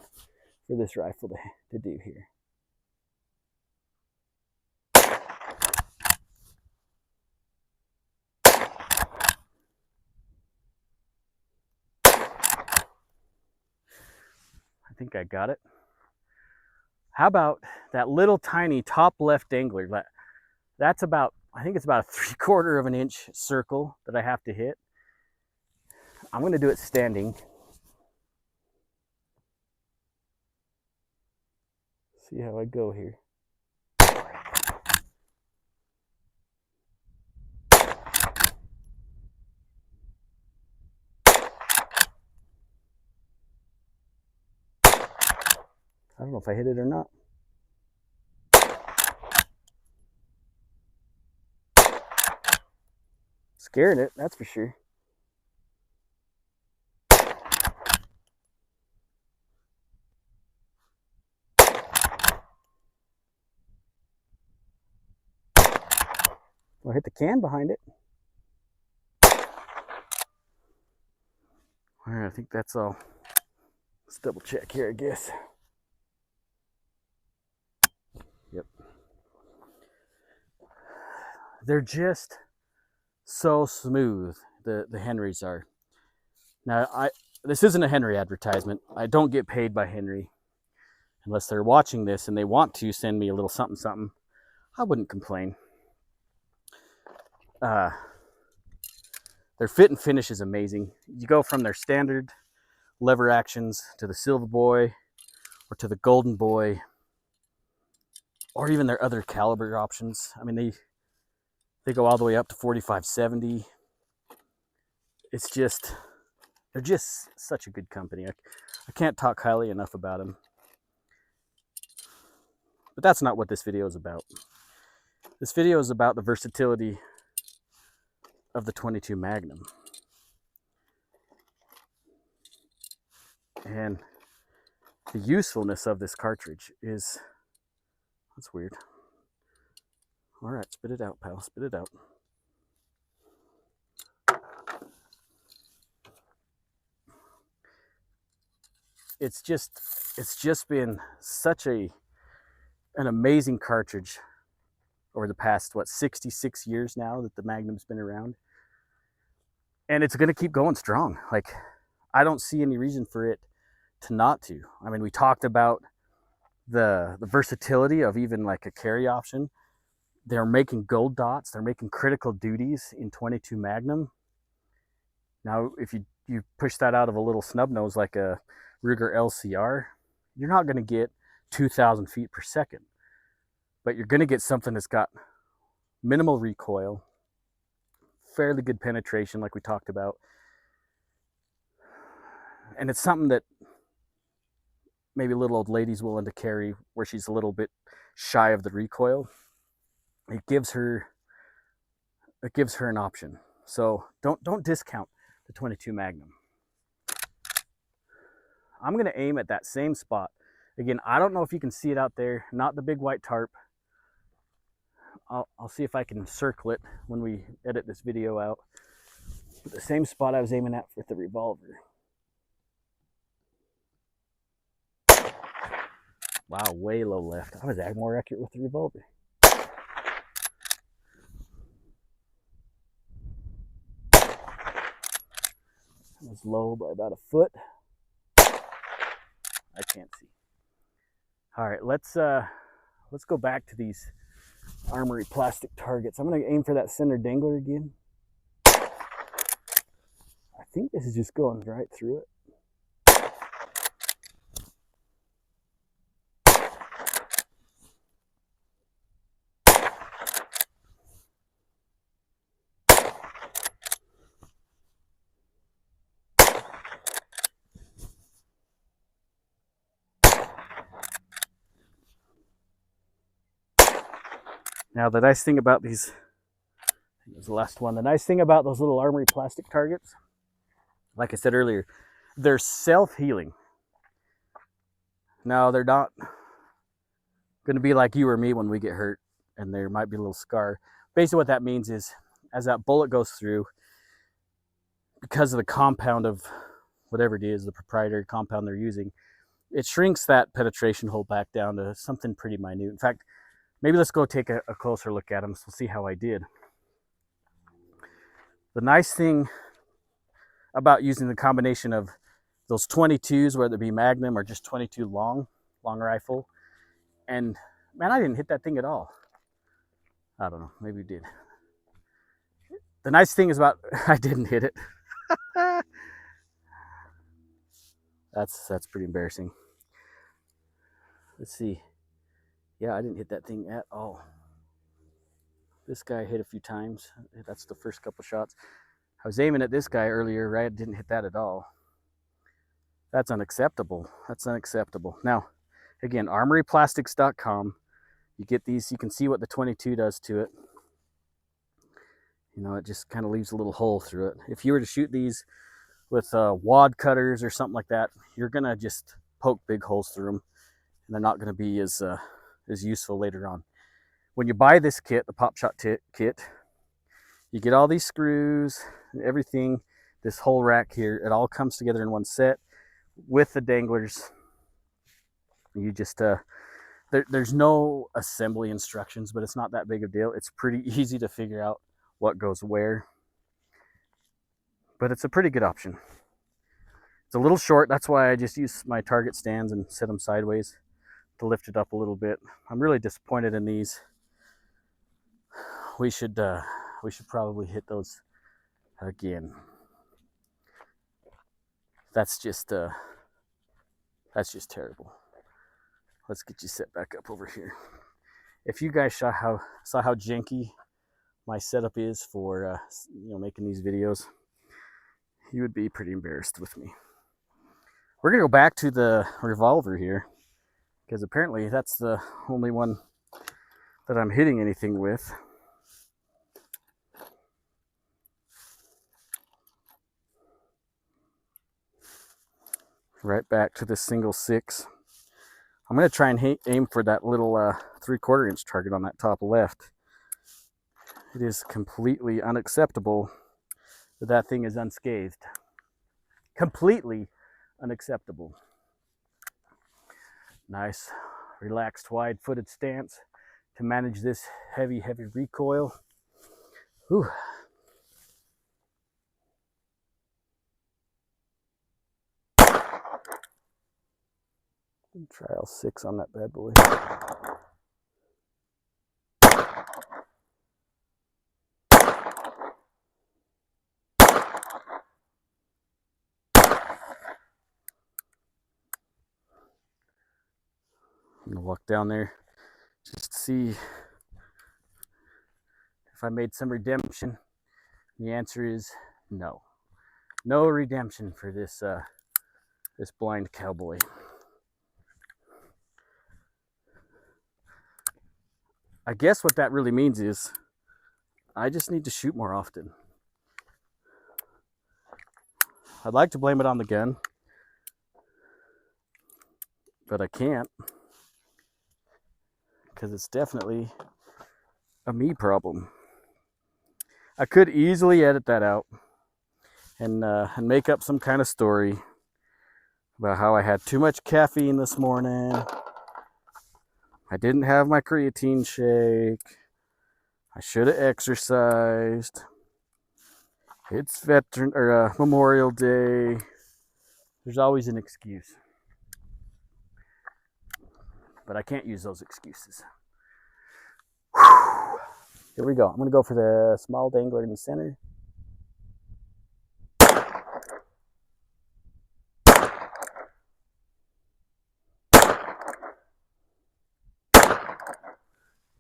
for this rifle to do here. I think I got it. How about that little tiny top left dangler? That's about, I think it's about a 3/4 of an inch circle that I have to hit. I'm going to do it standing. See how I go here. I don't know if I hit it or not. Scaring it, that's for sure. I'll hit the can behind it. All right, I think that's all. Let's double check here, I guess. Yep. They're just so smooth, the Henrys are. Now, this isn't a Henry advertisement. I don't get paid by Henry. Unless they're watching this and they want to send me a little something something, I wouldn't complain. Their fit and finish is amazing. You go from their standard lever actions to the Silver Boy or to the Golden Boy, or even their other caliber options. I mean, they go all the way up to 45-70. It's just, they're just such a good company. I can't talk highly enough about them. But that's not what this video is about. This video is about the versatility of the 22 Magnum. And the usefulness of this cartridge is, that's weird. All right, spit it out, pal, spit it out. it's just been such an amazing cartridge over the past, what, 66 years now that the Magnum's been around. And it's going to keep going strong. Like, I don't see any reason for it to not to. I mean, we talked about the versatility of even like a carry option. They're making gold dots. They're making critical duties in 22 Magnum. Now, if you push that out of a little snub nose like a Ruger LCR, you're not going to get 2,000 feet per second. But you're going to get something that's got minimal recoil, fairly good penetration like we talked about. And it's something that maybe a little old lady's willing to carry where she's a little bit shy of the recoil. It gives her an option. So don't discount the 22 Magnum. I'm going to aim at that same spot. Again, I don't know if you can see it out there, not the big white tarp. I'll see if I can circle it when we edit this video out. But the same spot I was aiming at with the revolver. Wow, way low left. I was more accurate with the revolver. It was low by about a foot. I can't see. All right, let's go back to these Armory plastic targets. I'm going to aim for that center dangler again. I think this is just going right through it. Now, the nice thing about these, I think it was the last one, the nice thing about those little Armory plastic targets, like I said earlier, they're self-healing. Now, they're not going to be like you or me when we get hurt, and there might be a little scar. Basically, what that means is, as that bullet goes through, because of the compound of whatever it is, the proprietary compound they're using, it shrinks that penetration hole back down to something pretty minute. In fact, maybe let's go take a closer look at them so we'll see how I did. The nice thing about using the combination of those 22s, whether it be Magnum or just 22 long rifle, and man, I didn't hit that thing at all. I don't know, maybe we did. The nice thing is about I didn't hit it. That's pretty embarrassing. Let's see. Yeah, I didn't hit that thing at all. This guy hit a few times. That's the first couple shots. I was aiming at this guy earlier, right? Didn't hit that at all. That's unacceptable. That's unacceptable. Now, again, armoryplastics.com. You get these, you can see what the 22 does to it. You know, it just kind of leaves a little hole through it. If you were to shoot these with wad cutters or something like that, you're gonna just poke big holes through them, and they're not gonna be as useful later on. When you buy this kit, the Pop Shot kit, you get all these screws and everything, this whole rack here, it all comes together in one set with the danglers. You just, there's no assembly instructions, but it's not that big of a deal. It's pretty easy to figure out what goes where, but it's a pretty good option. It's a little short, that's why I just use my target stands and set them sideways to lift it up a little bit. I'm really disappointed in these. We should probably hit those again. That's just terrible. Let's get you set back up over here. If you guys saw how janky my setup is for making these videos, you would be pretty embarrassed with me. We're gonna go back to the revolver here, because apparently that's the only one that I'm hitting anything with. Right back to the single 6. I'm going to try and aim for that little 3/4 inch target on that top left. It is completely unacceptable that that thing is unscathed. Completely unacceptable. Nice, relaxed, wide-footed stance to manage this heavy recoil. Whew. Trial 6 on that bad boy. I'm gonna walk down there just to see if I made some redemption. The answer is no. No redemption for this this blind cowboy. I guess what that really means is I just need to shoot more often. I'd like to blame it on the gun, but I can't, because it's definitely a me problem. I could easily edit that out and make up some kind of story about how I had too much caffeine this morning. I didn't have my creatine shake. I should have exercised. It's Memorial Day. There's always an excuse. But I can't use those excuses. Whew. Here we go. I'm going to go for the small dangler in the center.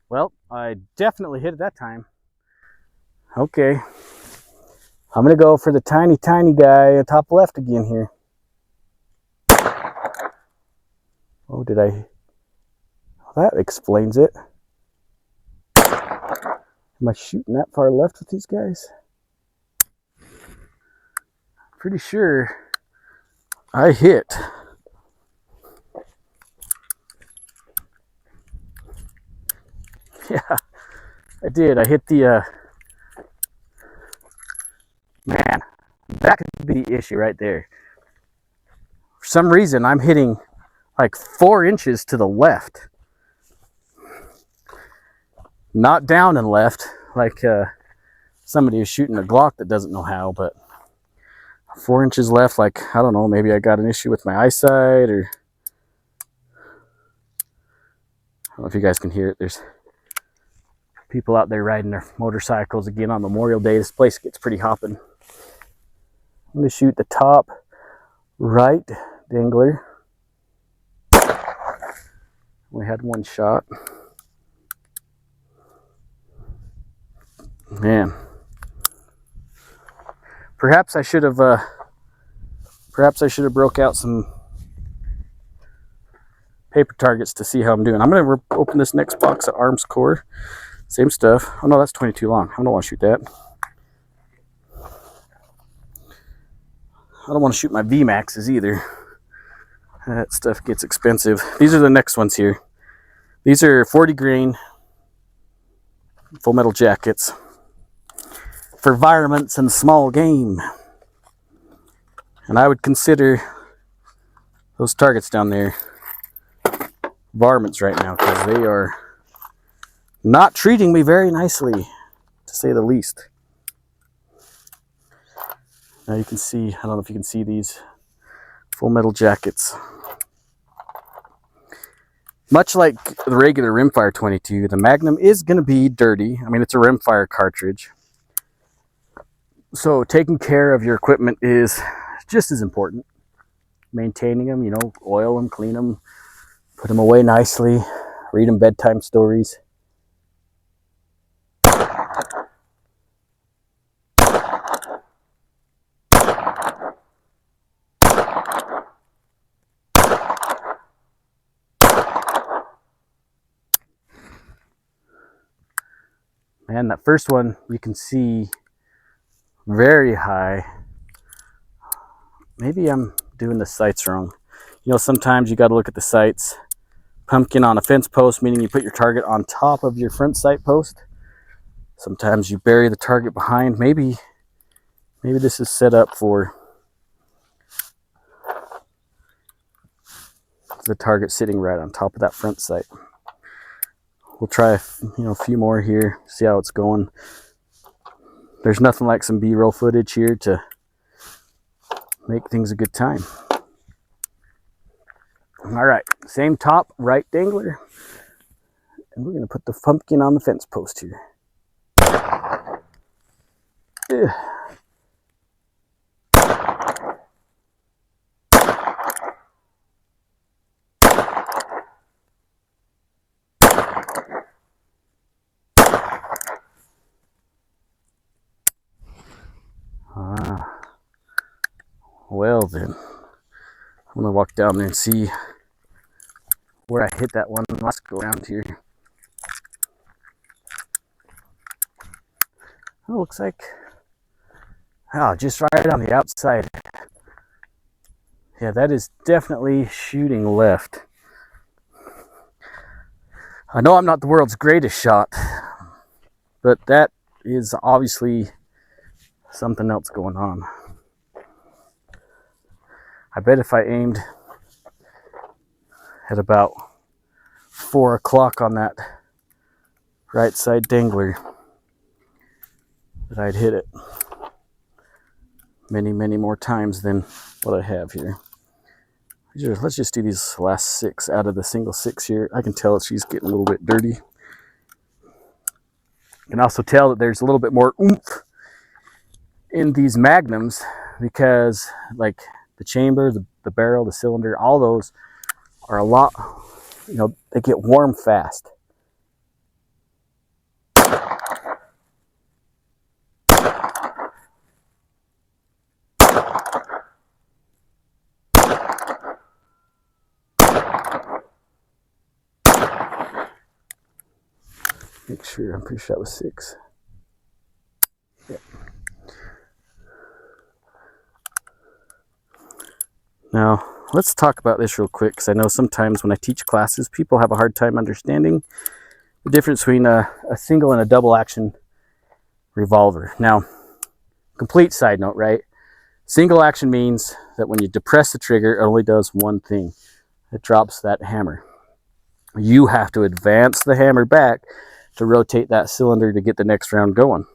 Well, I definitely hit it that time. Okay. I'm going to go for the tiny guy top left again here. Oh, did I? Well, that explains it. Am I shooting that far left with these guys? Pretty sure I hit. Yeah, I did. I hit the, man, that could be the issue right there. For some reason, I'm hitting like 4 inches to the left. Not down and left, like somebody who's shooting a Glock that doesn't know how, but 4 inches left, like, I don't know, maybe I got an issue with my eyesight, or I don't know if you guys can hear it. There's people out there riding their motorcycles again on Memorial Day. This place gets pretty hopping. I'm going to shoot the top right dangler. We had one shot. Man. Perhaps I should have broke out some paper targets to see how I'm doing. I'm going to open this next box of Arms Core. Same stuff. Oh no, that's 22 long. I don't want to shoot that. I don't want to shoot my VMAXs either. That stuff gets expensive. These are the next ones here. These are 40 grain full metal jackets for varmints and small game. And I would consider those targets down there varmints right now, because they are not treating me very nicely, to say the least. Now you can see, I don't know if you can see these full metal jackets. Much like the regular rimfire 22, the Magnum is going to be dirty. I mean, it's a rimfire cartridge. So taking care of your equipment is just as important. Maintaining them, you know, oil them, clean them, put them away nicely, read them bedtime stories. Man, that first one you can see very high. Maybe I'm doing the sights wrong. You know, sometimes you got to look at the sights. Pumpkin on a fence post, meaning you put your target on top of your front sight post. Sometimes you bury the target behind. Maybe this is set up for the target sitting right on top of that front sight. We'll try a few more here, see how it's going. There's nothing like some B-roll footage here to make things a good time. All right, same top right dangler, and we're gonna put the pumpkin on the fence post here. Ugh. Well then, I'm gonna walk down there and see where I hit that one last go around here. Oh, looks like, just right on the outside. Yeah, that is definitely shooting left. I know I'm not the world's greatest shot, but that is obviously something else going on. I bet if I aimed at about 4 o'clock on that right side dangler, that I'd hit it many, many more times than what I have here. Let's just do these last 6 out of the single 6 here. I can tell she's getting a little bit dirty. You can also tell that there's a little bit more oomph in these magnums because like the chamber, the barrel, the cylinder, all those are a lot, they get warm fast. Make sure, I'm pretty sure that was 6. Yep. Now, let's talk about this real quick, because I know sometimes when I teach classes, people have a hard time understanding the difference between a single and a double action revolver. Now, complete side note, right? Single action means that when you depress the trigger, it only does one thing. It drops that hammer. You have to advance the hammer back to rotate that cylinder to get the next round going.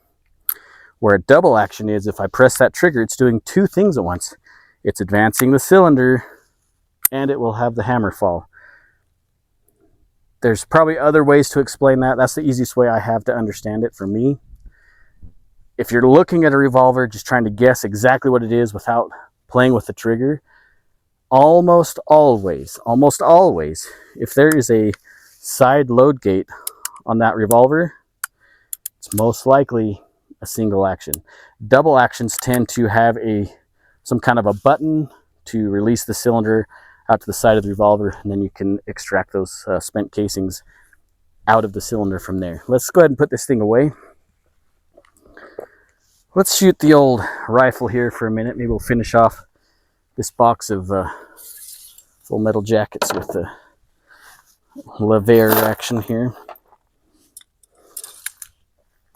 Where a double action is, if I press that trigger, it's doing 2 things at once. It's advancing the cylinder, and it will have the hammer fall. There's probably other ways to explain that. That's the easiest way I have to understand it for me. If you're looking at a revolver, just trying to guess exactly what it is without playing with the trigger, almost always, if there is a side load gate on that revolver, it's most likely a single action. Double actions tend to have some kind of a button to release the cylinder out to the side of the revolver, and then you can extract those spent casings out of the cylinder from there. Let's go ahead and put this thing away. Let's shoot the old rifle here for a minute. Maybe we'll finish off this box of full metal jackets with the lever action here.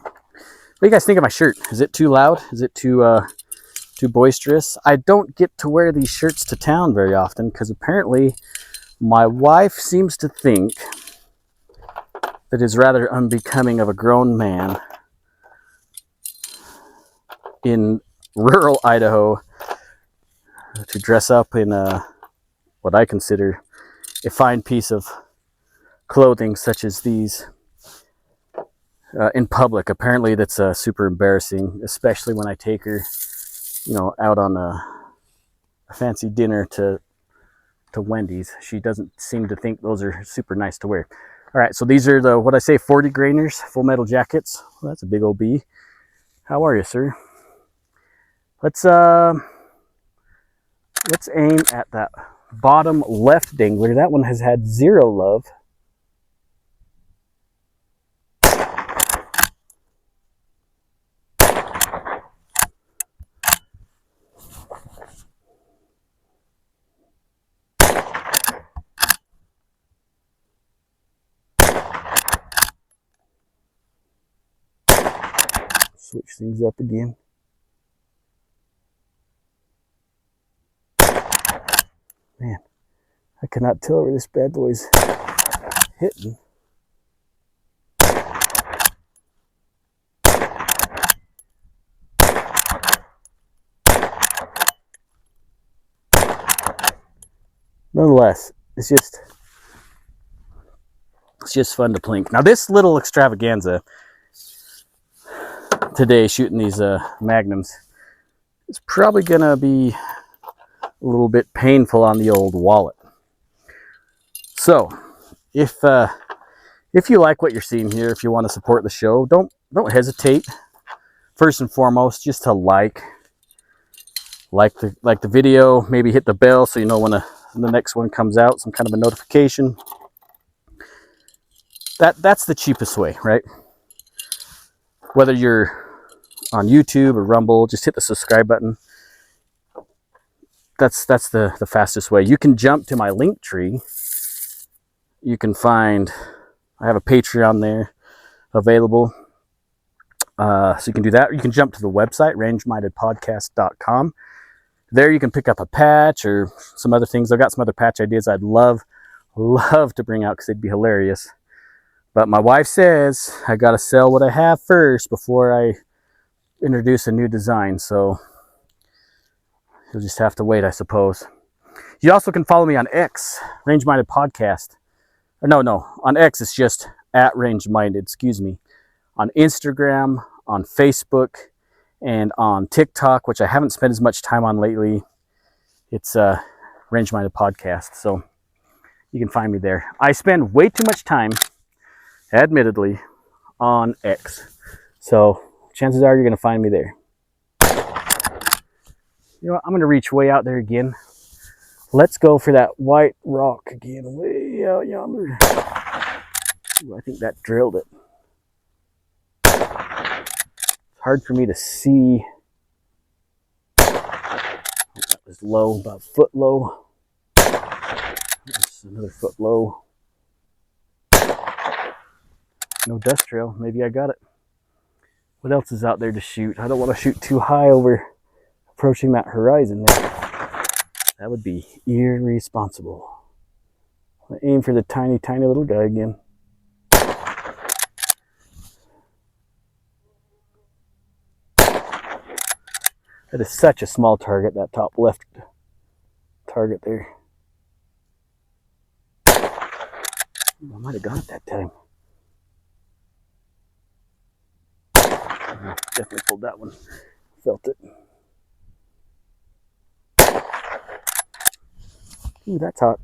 What do you guys think of my shirt? Is it too loud? Is it too boisterous? I don't get to wear these shirts to town very often because apparently my wife seems to think that it's rather unbecoming of a grown man in rural Idaho to dress up in what I consider a fine piece of clothing such as these in public. Apparently that's super embarrassing, especially when I take her out on a fancy dinner to Wendy's. She doesn't seem to think those are super nice to wear. All right, so these are the, what I say, 40 grainers, full metal jackets. Well, that's a big old B. How are you, sir? Let's aim at that bottom left dangler. That one has had 0 love. Switch things up again. Man, I cannot tell where this bad boy's hitting. Nonetheless, it's just fun to plink. Now this little extravaganza today, shooting these magnums, is probably gonna be a little bit painful on the old wallet. So if you like what you're seeing here, if you want to support the show, don't hesitate. First and foremost, just to like the video, maybe hit the bell so you know when the next one comes out, some kind of a notification. That's the cheapest way, right? Whether you're on YouTube or Rumble, just hit the subscribe button. That's the fastest way. You can jump to my link tree. You can find, I have a Patreon there available. So you can do that. You can jump to the website, rangemindedpodcast.com. There you can pick up a patch or some other things. I've got some other patch ideas I'd love to bring out because they'd be hilarious. But my wife says I got to sell what I have first before I introduce a new design. So you'll just have to wait, I suppose. You also can follow me on X, Range Minded Podcast. Or no, on X it's just at Range Minded, excuse me. On Instagram, on Facebook, and on TikTok, which I haven't spent as much time on lately. It's Range Minded Podcast, so you can find me there. I spend way too much time, admittedly, on X. So chances are you're going to find me there. You know what? I'm going to reach way out there again. Let's go for that white rock again, way out yonder. Ooh, I think that drilled it. It's hard for me to see. That was low, about a foot low. That's another foot low. No dust trail. Maybe I got it. What else is out there to shoot? I don't want to shoot too high over approaching that horizon there. That would be irresponsible. I aim for the tiny little guy again. That is such a small target, that top left target there. I might have got it that time. Definitely pulled that one. Felt it. Ooh, that's hot.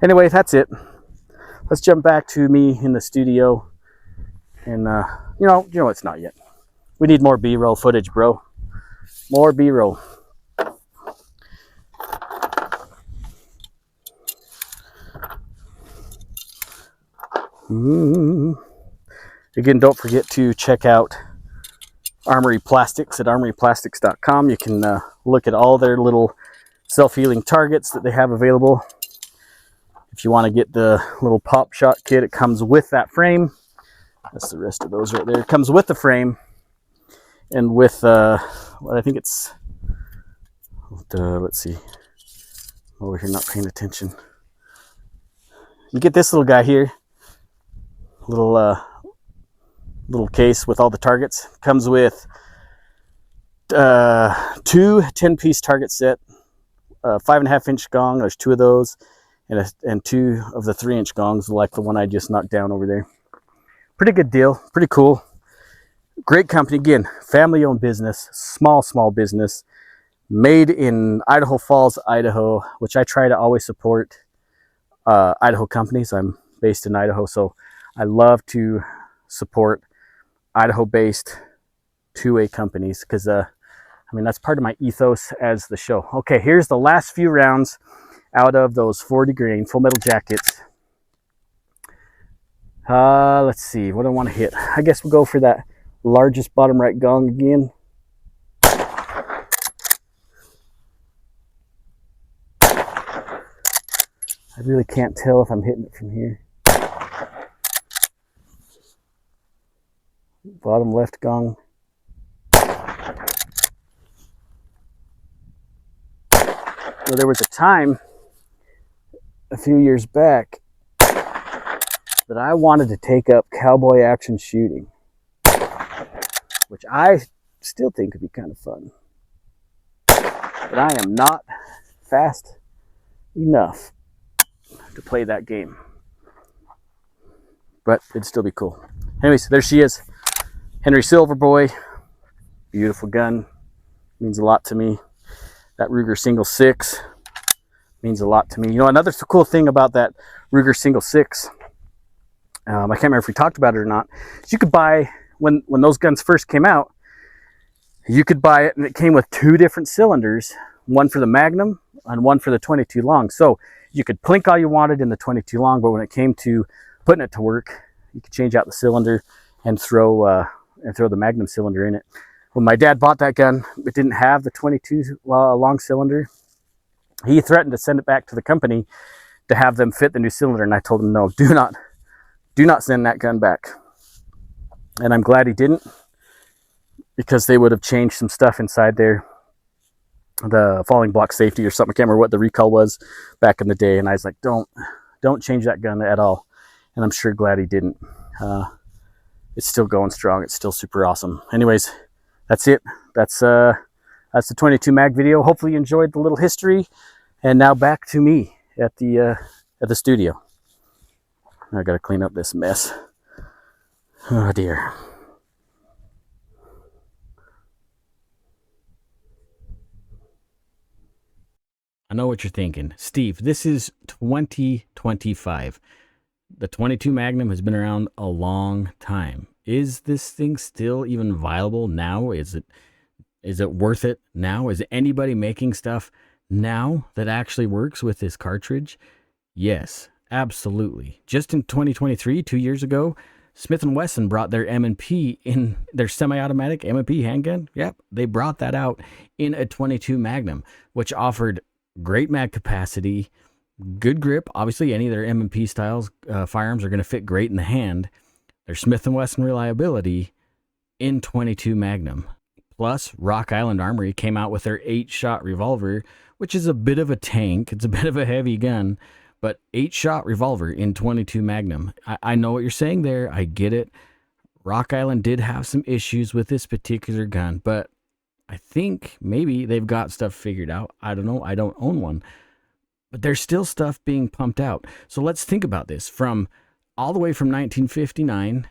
Anyway, that's it. Let's jump back to me in the studio. And, you know, it's not yet. We need more B-roll footage, bro. More B-roll. Again, don't forget to check out Armory Plastics at armoryplastics.com. You can look at all their little self-healing targets that they have available. If you want to get the little pop shot kit, it comes with that frame. That's the rest of those right there. It comes with the frame and with what I think it's, let's see, I'm over here not paying attention. You get this little guy here, little case with all the targets. Comes with two 10-piece target set, 5.5-inch gong. There's 2 of those, and 2 of the 3-inch gongs, like the one I just knocked down over there. Pretty good deal, pretty cool. Great company. Again, family-owned business, small business, made in Idaho Falls, Idaho, which I try to always support Idaho companies. I'm based in Idaho, so I love to support Idaho-based 2A companies because, I mean, that's part of my ethos as the show. Okay, here's the last few rounds out of those 40 grain full metal jackets. Let's see, what do I want to hit? I guess we'll go for that largest bottom right gong again. I really can't tell if I'm hitting it from here. Bottom left gong. So there was a time a few years back that I wanted to take up cowboy action shooting, which I still think could be kind of fun. But I am not fast enough to play that game. But it'd still be cool. Anyways, there she is. Henry Silverboy. Beautiful gun. Means a lot to me. That Ruger Single 6 means a lot to me. You know, another cool thing about that Ruger Single 6, I can't remember if we talked about it or not, is you could buy, when those guns first came out, you could buy it and it came with 2 different cylinders, one for the Magnum and one for the 22 long. So you could plink all you wanted in the 22 long, but when it came to putting it to work, you could change out the cylinder and throw the Magnum cylinder in it. When my dad bought that gun, it didn't have the 22 long cylinder. He threatened to send it back to the company to have them fit the new cylinder, and I told him, no, do not send that gun back. And I'm glad he didn't, because they would have changed some stuff inside there, the falling block safety or something. I can't remember what the recall was back in the day, and I was like, don't change that gun at all. And I'm sure glad he didn't. It's still going strong. It's still super awesome. Anyways, that's it. That's the 22 mag video. Hopefully you enjoyed the little history. And now back to me at the studio. I gotta clean up this mess. Oh dear. I know what you're thinking. Steve, this is 2025. The 22 Magnum has been around a long time. Is this thing still even viable now? Is it worth it now? Is anybody making stuff now that actually works with this cartridge? Yes, absolutely. Just in 2023, 2 years ago, Smith & Wesson brought their M&P in their semi-automatic M&P handgun. Yep, they brought that out in a 22 Magnum, which offered great mag capacity, good grip. Obviously, any of their M&P styles firearms are going to fit great in the hand. Their Smith & Wesson reliability in 22 Magnum. Plus, Rock Island Armory came out with their 8-shot revolver, which is a bit of a tank. It's a bit of a heavy gun, but 8-shot revolver in 22 Magnum. I know what you're saying there. I get it. Rock Island did have some issues with this particular gun, but I think maybe they've got stuff figured out. I don't know. I don't own one. But there's still stuff being pumped out. So let's think about this. From all the way from 1959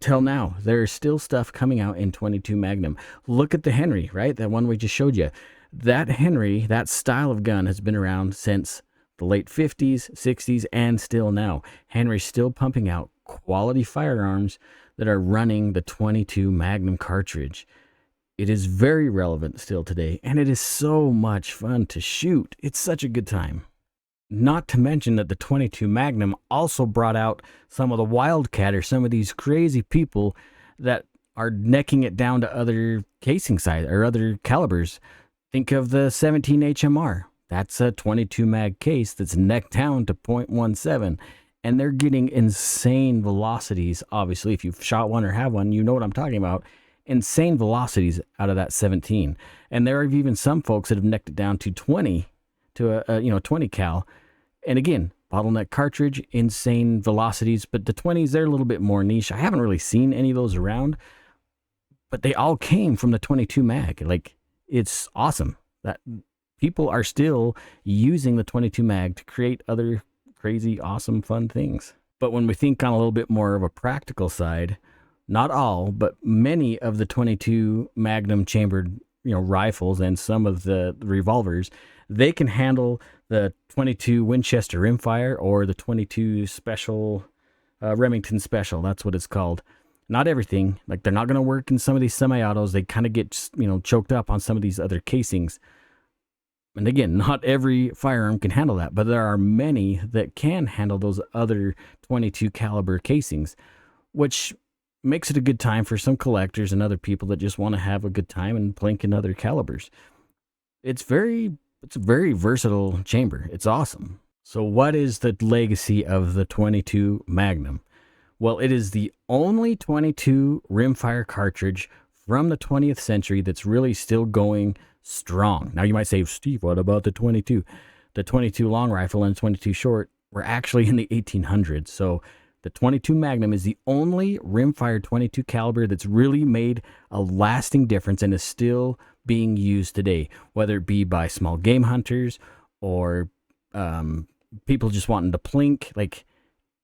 till now, there's still stuff coming out in 22 Magnum. Look at the Henry, right? That one we just showed you. That Henry, that style of gun has been around since the late 50s, 60s, and still now. Henry's still pumping out quality firearms that are running the 22 Magnum cartridge. It is very relevant still today, and it is so much fun to shoot. It's such a good time. Not to mention that the 22 Magnum also brought out some of the Wildcat, or some of these crazy people that are necking it down to other casing size or other calibers. Think of the 17 HMR. That's a 22 mag case that's necked down to .17, and they're getting insane velocities. Obviously, if you've shot one or have one, you know what I'm talking about. Insane velocities out of that 17. And there are even some folks that have necked it down to 20, to a 20 cal. And again, bottleneck cartridge, insane velocities, but the 20s, they're a little bit more niche. I haven't really seen any of those around, but they all came from the 22 mag. Like, it's awesome that people are still using the 22 mag to create other crazy, awesome, fun things. But when we think on a little bit more of a practical side, not all, but many of the 22 Magnum chambered, rifles and some of the revolvers, they can handle the 22 Winchester rimfire or the 22 special, Remington special. That's what it's called. Not everything. Like, they're not going to work in some of these semi-autos. They kind of get, choked up on some of these other casings. And again, not every firearm can handle that, but there are many that can handle those other 22 caliber casings, which makes it a good time for some collectors and other people that just want to have a good time and plink in other calibers. It's a very versatile chamber. It's awesome. So what is the legacy of the 22 Magnum? Well, it is the only 22 rimfire cartridge from the 20th century that's really still going strong. Now you might say, Steve, what about the 22? The 22 long rifle and 22 short were actually in the 1800s. So the 22 Magnum is the only rimfire 22 caliber that's really made a lasting difference and is still being used today, whether it be by small game hunters or people just wanting to plink. Like,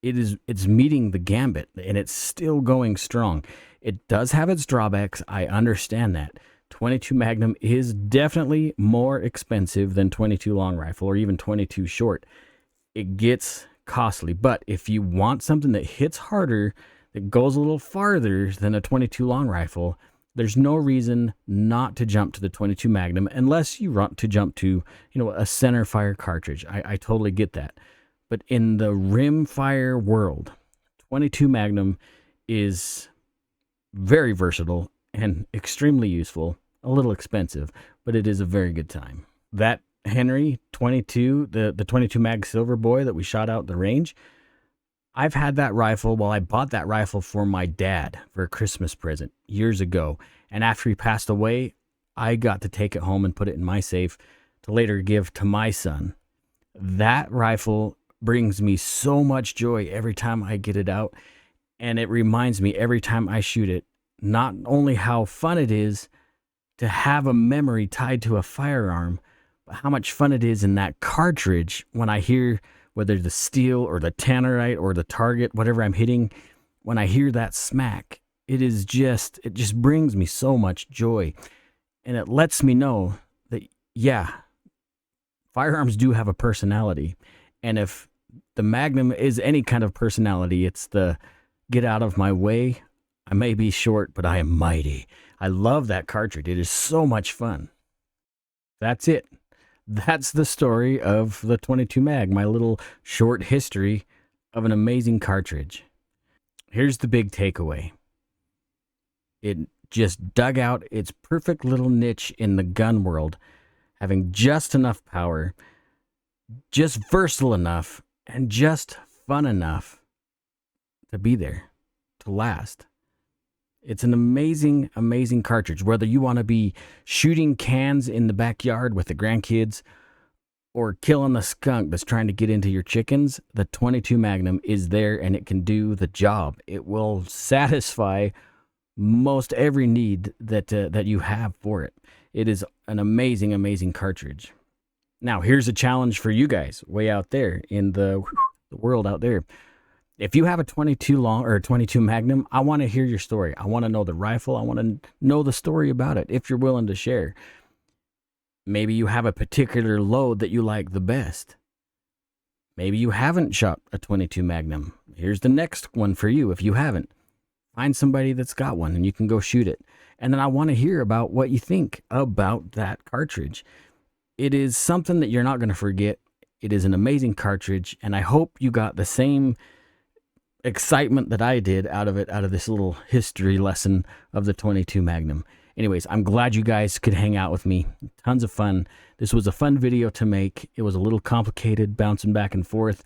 it's meeting the gambit, and it's still going strong. It does have its drawbacks. I understand that. 22 Magnum is definitely more expensive than 22 long rifle or even 22 short. It gets costly, but if you want something that hits harder, that goes a little farther than a 22 long rifle, there's no reason not to jump to the 22 Magnum unless you want to jump to, a center fire cartridge. I totally get that. But in the rimfire world, 22 Magnum is very versatile and extremely useful. A little expensive, but it is a very good time. That Henry 22, the 22 mag Silver Boy that we shot out the range, I've had that rifle. Well, I bought that rifle for my dad for a Christmas present years ago. And after he passed away, I got to take it home and put it in my safe to later give to my son. That rifle brings me so much joy every time I get it out. And it reminds me every time I shoot it, not only how fun it is to have a memory tied to a firearm, but how much fun it is in that cartridge when I hear, whether the steel or the tannerite or the target, whatever I'm hitting, when I hear that smack, it just brings me so much joy. And it lets me know that, yeah, firearms do have a personality. And if the Magnum is any kind of personality, it's the get out of my way. I may be short, but I am mighty. I love that cartridge. It is so much fun. That's it. That's the story of the 22 mag, my little short history of an amazing cartridge. Here's the big takeaway. It just dug out its perfect little niche in the gun world, having just enough power, just versatile enough, and just fun enough to be there, to last. It's an amazing, amazing cartridge. Whether you want to be shooting cans in the backyard with the grandkids or killing the skunk that's trying to get into your chickens, the 22 Magnum is there and it can do the job. It will satisfy most every need that you have for it. It is an amazing, amazing cartridge. Now, here's a challenge for you guys way out there in the world out there. If you have a 22 long or a 22 Magnum, I want to hear your story. I want to know the rifle. I want to know the story about it if you're willing to share. Maybe you have a particular load that you like the best. Maybe you haven't shot a 22 Magnum. Here's the next one for you if you haven't. Find somebody that's got one and you can go shoot it. And then I want to hear about what you think about that cartridge. It is something that you're not going to forget. It is an amazing cartridge, and I hope you got the same excitement that I did out of this little history lesson of the 22 Magnum. Anyways, I'm glad you guys could hang out with me. Tons of fun. This was a fun video to make. It was a little complicated, bouncing back and forth,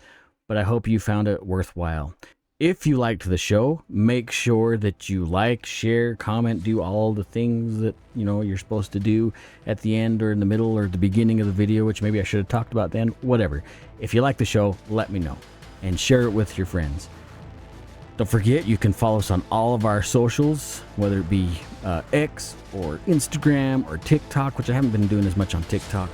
but I hope you found it worthwhile. If you liked the show, make sure that you like, share, comment, do all the things that you're supposed to do at the end or in the middle or the beginning of the video, which maybe I should have talked about then. Whatever. If you like the show, let me know and share it with your friends. Don't forget, you can follow us on all of our socials, whether it be X or Instagram or TikTok, which I haven't been doing as much on TikTok.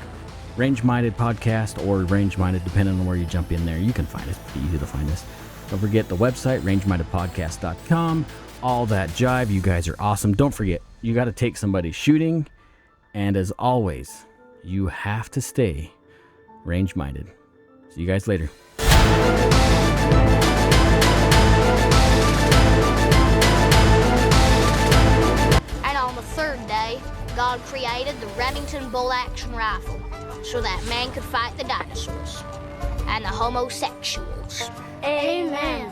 Range Minded Podcast or Range Minded, depending on where you jump in there. You can find us. Pretty easy to find us. Don't forget the website, rangemindedpodcast.com. All that jive. You guys are awesome. Don't forget, you got to take somebody shooting. And as always, you have to stay range minded. See you guys later. And on the third day, God created the Remington bolt-action rifle so that man could fight the dinosaurs and the homosexuals. Amen.